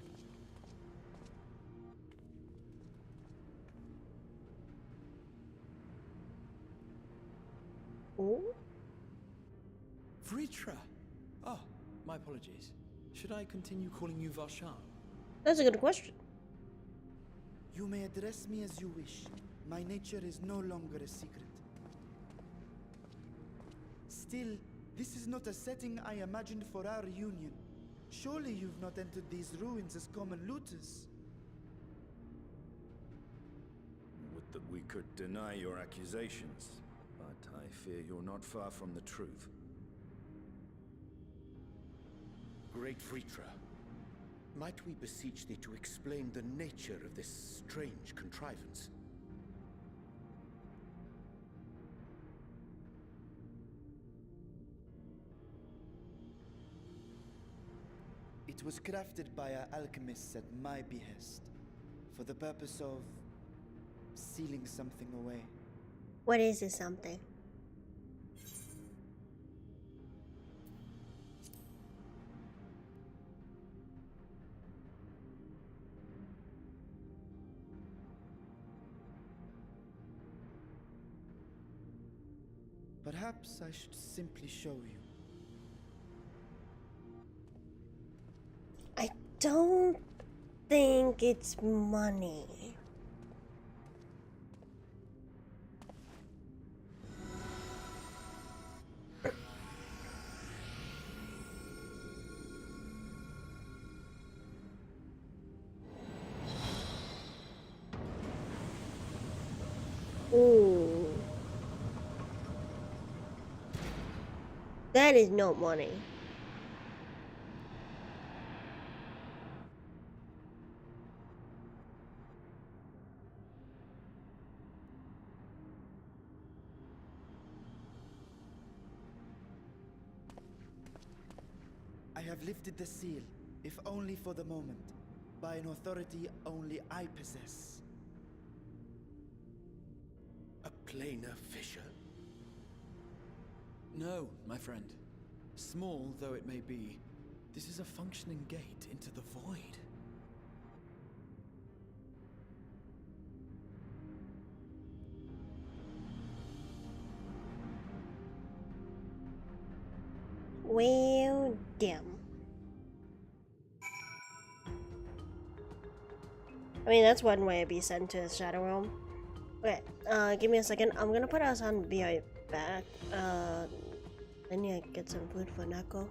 Ooh. Vritra! Oh, my apologies. Should I continue calling you Varshan? That's a good question. You may address me as you wish. My nature is no longer a secret. Still, this is not a setting I imagined for our reunion. Surely you've not entered these ruins as common looters. Would that we could deny your accusations, but I fear you're not far from the truth. Great Vritra, might we beseech thee to explain the nature of this strange contrivance? It was crafted by our alchemists at my behest, for the purpose of sealing something away. What is this something? Perhaps I should simply show you. I don't think it's money. Ooh. That is no money. I have lifted the seal, if only for the moment, by an authority only I possess. A planar fissure? No, my friend. Small though it may be, this is a functioning gate into the void. Well, damn. I mean, that's one way to be sent to the Shadow Realm. Okay, give me a second. I'm gonna put us on, be right back. I need to get some food for Neko.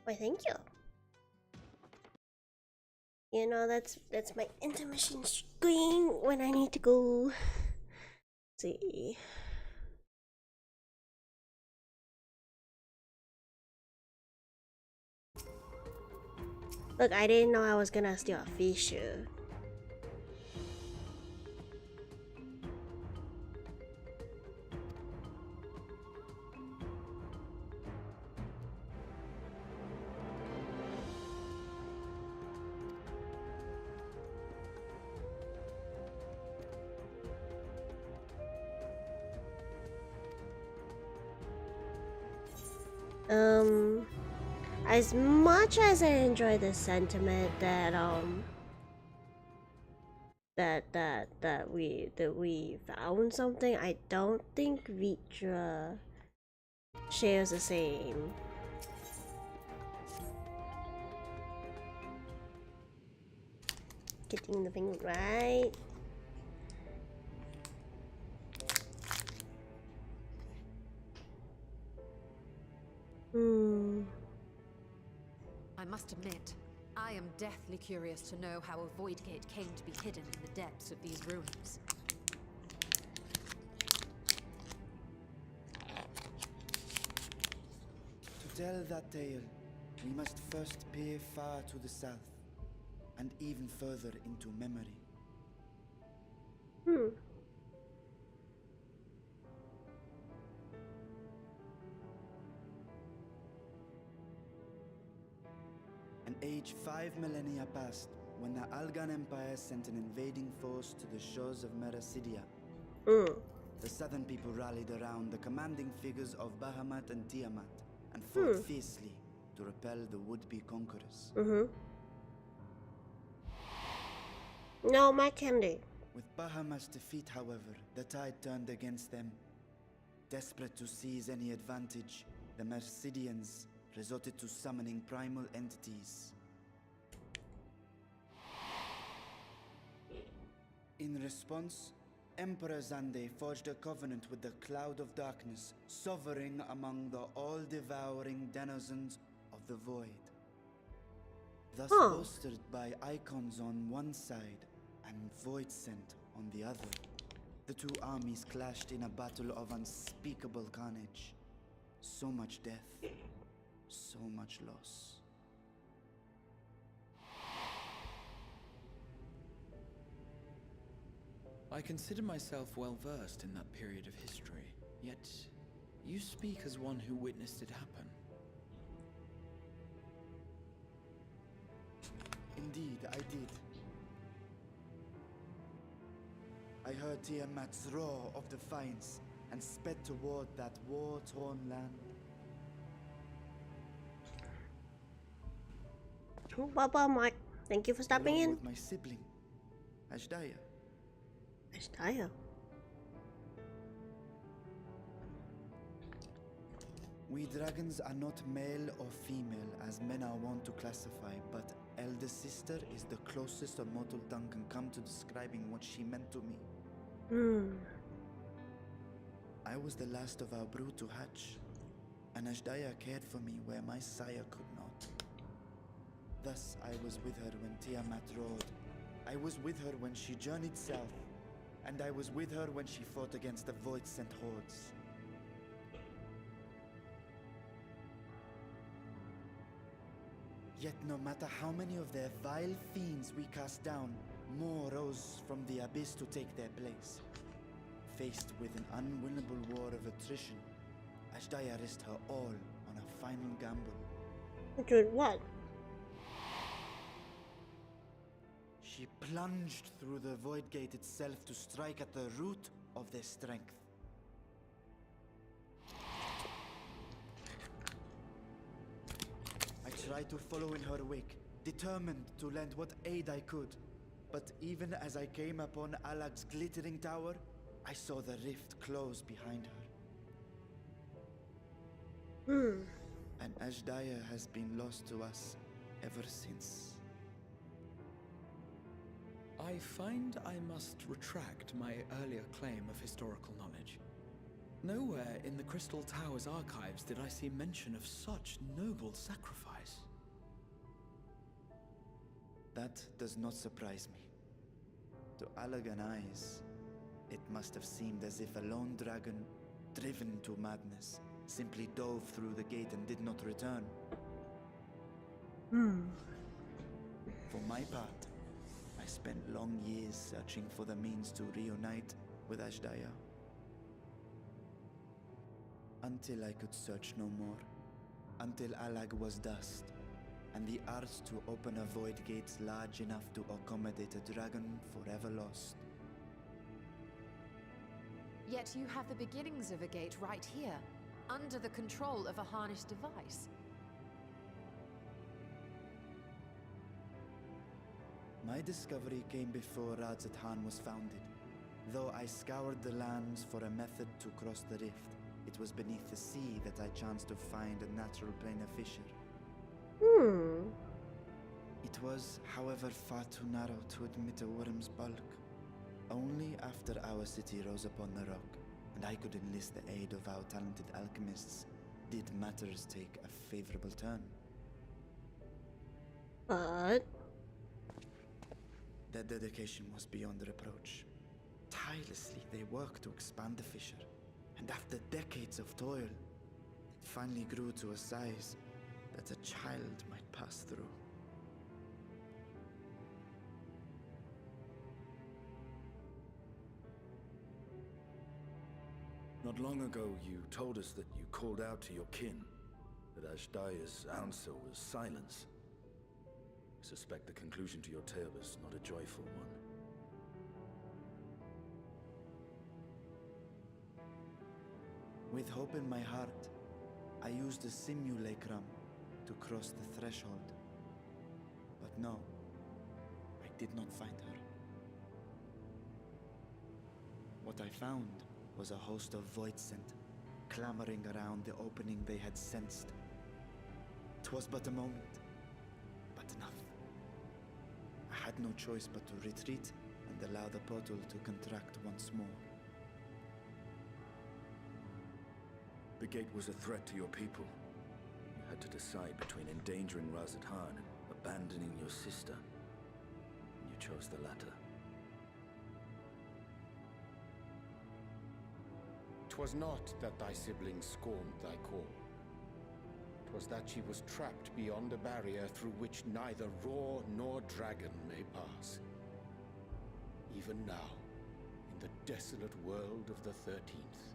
Why, thank you. You know, that's my intermission screen when I need to go. Let's see. Look, I didn't know I was gonna steal a feature. As much as I enjoy the sentiment that we found something, I don't think Vitra shares the same. Getting the thing right. I must admit, I am deathly curious to know how a void gate came to be hidden in the depths of these ruins. To tell that tale, we must first peer far to the south, and even further into memory. An age 5 millennia passed when the Algan Empire sent an invading force to the shores of Meracidia. The southern people rallied around the commanding figures of Bahamut and Tiamat and fought fiercely to repel the would-be conquerors. No, my candy. With Bahamut's defeat, however, the tide turned against them. Desperate to seize any advantage, the Mercidians resorted to summoning primal entities. In response, Emperor Zande forged a covenant with the Cloud of Darkness, sovereign among the all-devouring denizens of the Void. Thus bolstered by icons on one side and Void Scent on the other, the two armies clashed in a battle of unspeakable carnage. So much death, so much loss. I consider myself well versed in that period of history, yet you speak as one who witnessed it happen. Indeed, I did. I heard Tiamat's roar of defiance and sped toward that war-torn land. Bye-bye, Mike. Thank you for stopping in. With my sibling, Ashdaya. Ashdaya. We dragons are not male or female as men are wont to classify, but elder sister is the closest a mortal tongue can come to describing what she meant to me. I was the last of our brood to hatch, and Ashdaya cared for me where my sire could not. Thus I was with her when Tiamat roared. I was with her when she journeyed south, and I was with her when she fought against the Void-sent hordes. Yet no matter how many of their vile fiends we cast down, more rose from the abyss to take their place. Faced with an unwinnable war of attrition, Ashdaya risked her all on a final gamble. Dude, what? She plunged through the Void Gate itself to strike at the root of their strength. I tried to follow in her wake, determined to lend what aid I could. But even as I came upon Alag's glittering tower, I saw the rift close behind her. And Ashdaya has been lost to us ever since. I find I must retract my earlier claim of historical knowledge. Nowhere in the Crystal Tower's archives did I see mention of such noble sacrifice. That does not surprise me. To Allagan eyes, it must have seemed as if a lone dragon, driven to madness, simply dove through the gate and did not return. For my part, I spent long years searching for the means to reunite with Ashdaya. Until I could search no more. Until Allag was dust, and the art to open a void gate large enough to accommodate a dragon forever lost. Yet you have the beginnings of a gate right here, under the control of a harnessed device. My discovery came before Radzat Han was founded. Though I scoured the lands for a method to cross the rift, it was beneath the sea that I chanced to find a natural planar fissure. It was, however, far too narrow to admit a worm's bulk. Only after our city rose upon the rock, and I could enlist the aid of our talented alchemists, did matters take a favorable turn. But Their dedication was beyond reproach. Tirelessly they worked to expand the fissure, and after decades of toil, it finally grew to a size that a child might pass through. Not long ago, you told us that you called out to your kin, that Ashdaya's answer was silence. I suspect the conclusion to your tale was not a joyful one. With hope in my heart, I used a simulacrum to cross the threshold. But no, I did not find her. What I found was a host of voidsent, clamoring around the opening they had sensed. 'Twas but a moment, but enough. I had no choice but to retreat and allow the portal to contract once more. The gate was a threat to your people. You had to decide between endangering Radzat Han and abandoning your sister. And you chose the latter. 'Twas not that thy sibling scorned thy call. 'Twas that she was trapped beyond a barrier through which neither roar nor dragon may pass. Even now, in the desolate world of the 13th.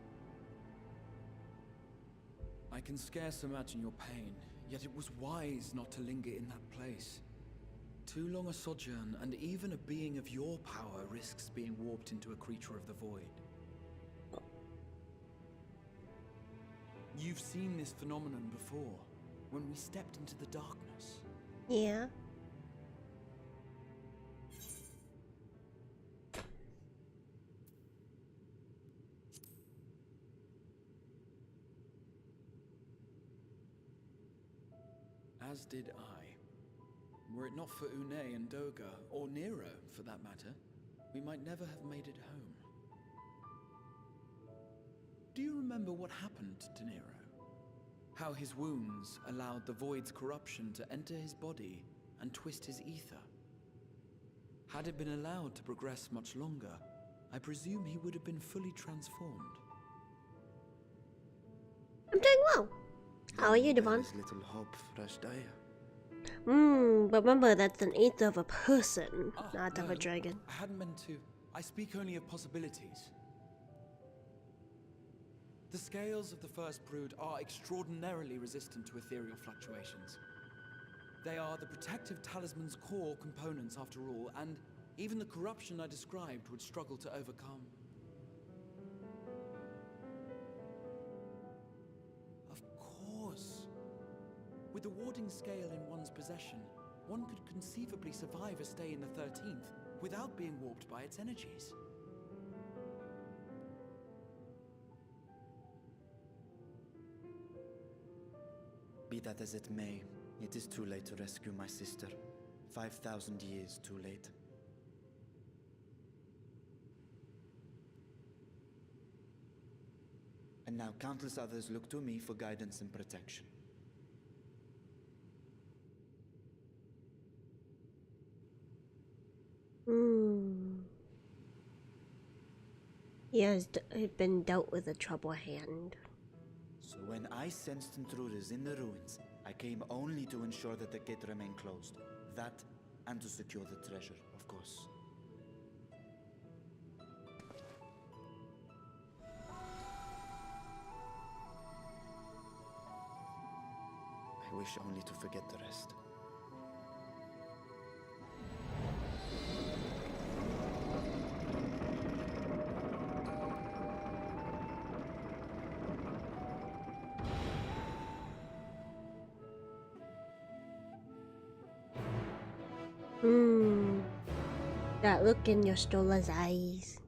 I can scarce imagine your pain, yet it was wise not to linger in that place. Too long a sojourn, and even a being of your power risks being warped into a creature of the void. You've seen this phenomenon before, when we stepped into the darkness. yeah. As did I. Were it not for Une and Doga, or Nero for that matter, we might never have made it home. Do you remember what happened to Nero? How his wounds allowed the void's corruption to enter his body and twist his ether? Had it been allowed to progress much longer, I presume he would have been fully transformed. I'm doing well. How are you, There Devon? is little hope for Ashdaya. But remember that's an eighth of a person, not of no, a dragon. I hadn't meant to. I speak only of possibilities. The scales of the first brood are extraordinarily resistant to ethereal fluctuations. They are the protective talisman's core components after all, and even the corruption I described would struggle to overcome. Of course. With the warding scale in one's possession, one could conceivably survive a stay in the 13th without being warped by its energies. Be that as it may, it is too late to rescue my sister. 5,000 years too late. And now countless others look to me for guidance and protection. He has been dealt with a trouble hand. So when I sensed intruders in the ruins, I came only to ensure that the gate remained closed. That, and to secure the treasure, of course. I wish only to forget the rest. That look in your Stola's eyes.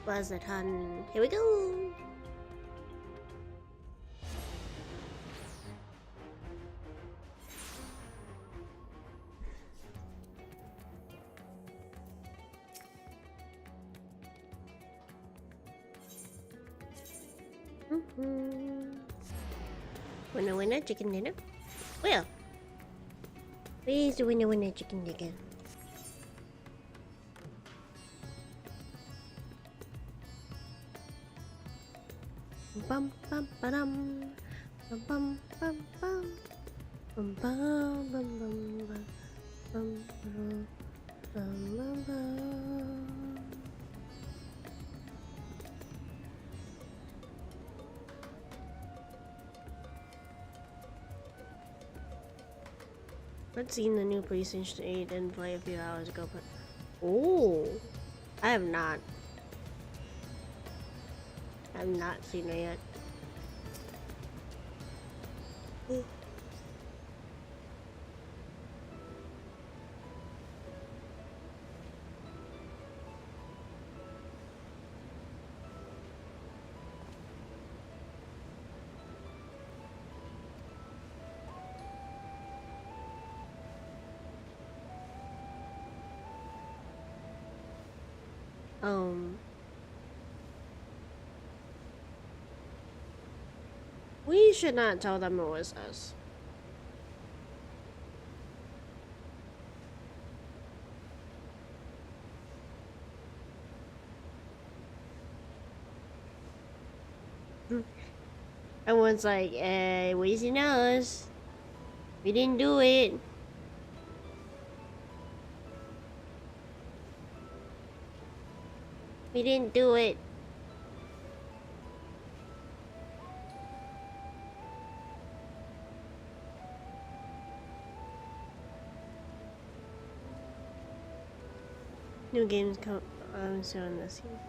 Was it hun? Here we go. Winner, chicken dinner. Well, where's the winner, chicken dinner? Bum bum ba-dum, bum bum bum bum, bum bum bum bum bum bum bum bum bum. I'd seen the new PlayStation 8 and play a few hours ago, but oh, I have not. I've not seen it yet. We should not tell them it was us. Everyone's like, where's your nose? We didn't do it. We didn't do it. New games come soon on this year.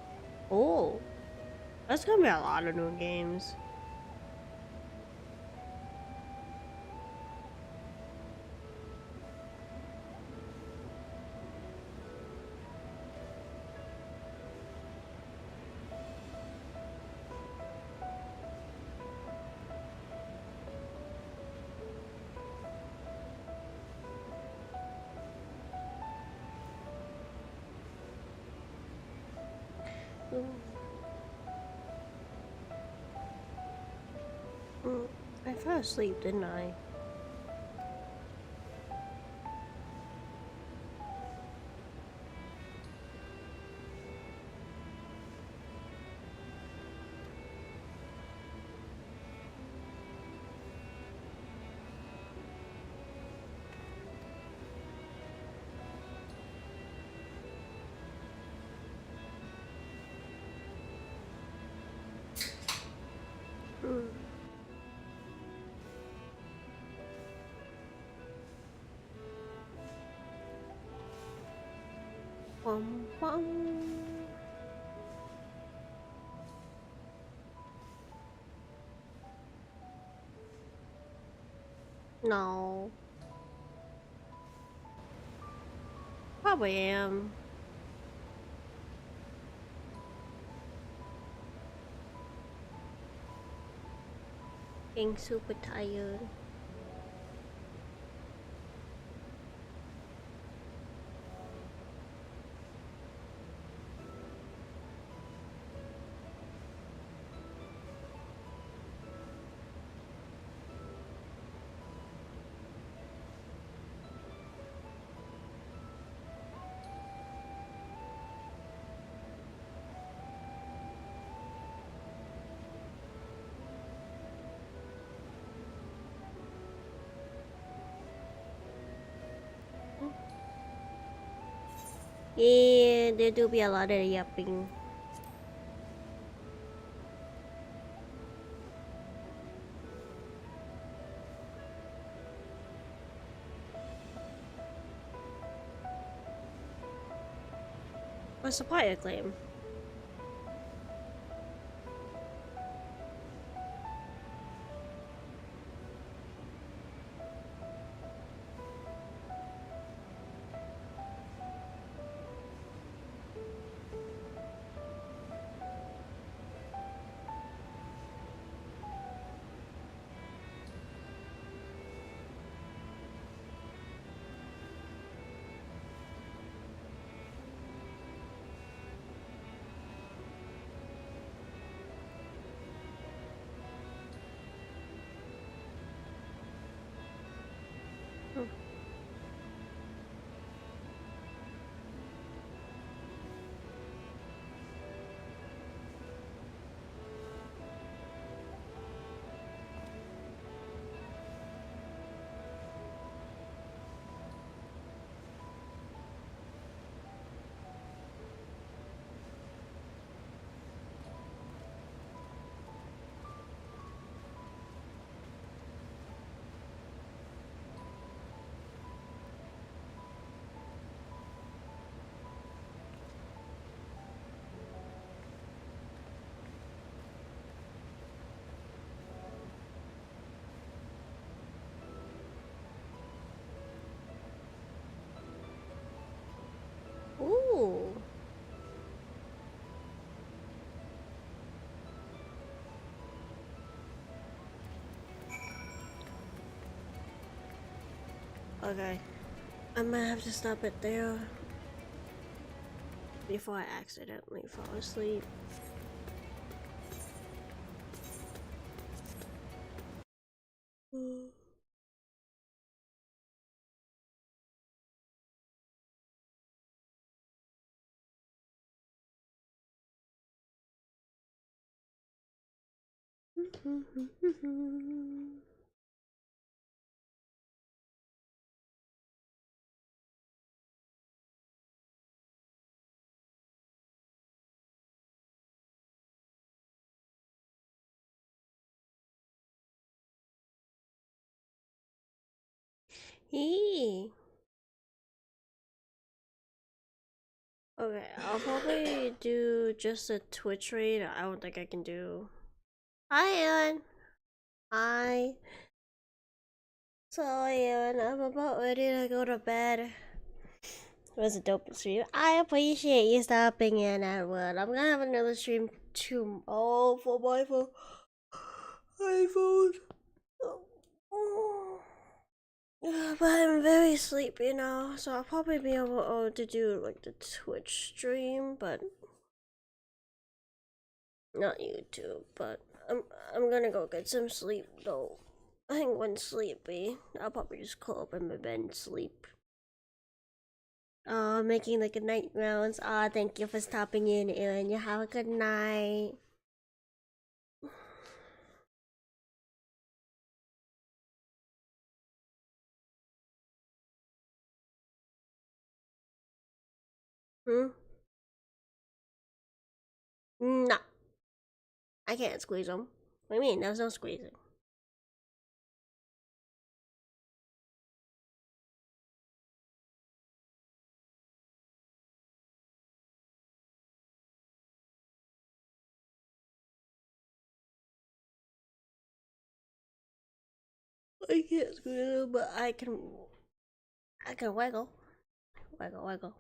Oh, that's gonna be a lot of new games. I fell asleep, didn't I? Bum, bum. No. Probably am. Being super tired. Yeah, there do be a lot of yapping. What's the supplier claim? Ooh. Okay. I might have to stop it there before I accidentally fall asleep. Eee. Okay, I'll probably do just a Twitch raid. I don't think I can do. Hi, Aaron. Hi. So, Aaron, I'm about ready to go to bed. It was a dope stream. I appreciate you stopping in, Edward. I'm gonna have another stream tomorrow for my iPhone. But I'm very sleepy now, so I'll probably be able to do like the Twitch stream, but not YouTube. But I'm gonna go get some sleep though. I think when sleepy, I'll probably just curl up in my bed and sleep. Making like a night rounds. Thank you for stopping in, Aaron. You have a good night. No, I can't squeeze them. What do you mean? There's no squeezing. I can't squeal, but I can wiggle. Wiggle.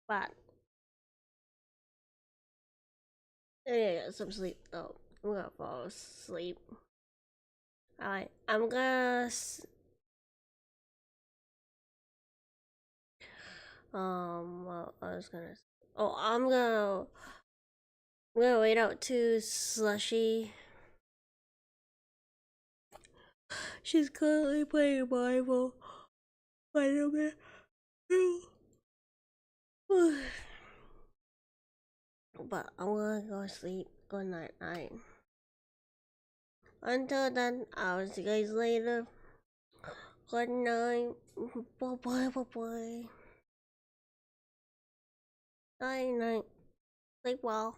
But yeah, get some sleep. Oh, I'm gonna fall asleep. Alright, I'm gonna well, I was gonna. Oh, I'm gonna wait out to Slushy. She's currently playing Bible. Spider-Man. But I'm gonna go sleep. Good night, night. Until then, I'll see you guys later. Good night. Bye. Night. Sleep well.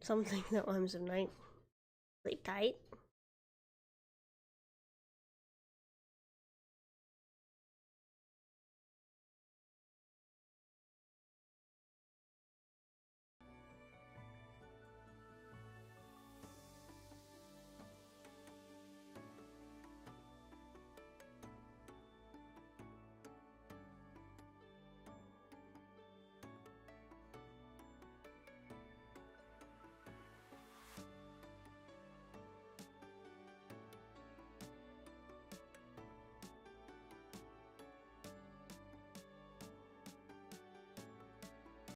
Something that rhymes with night. Sleep tight.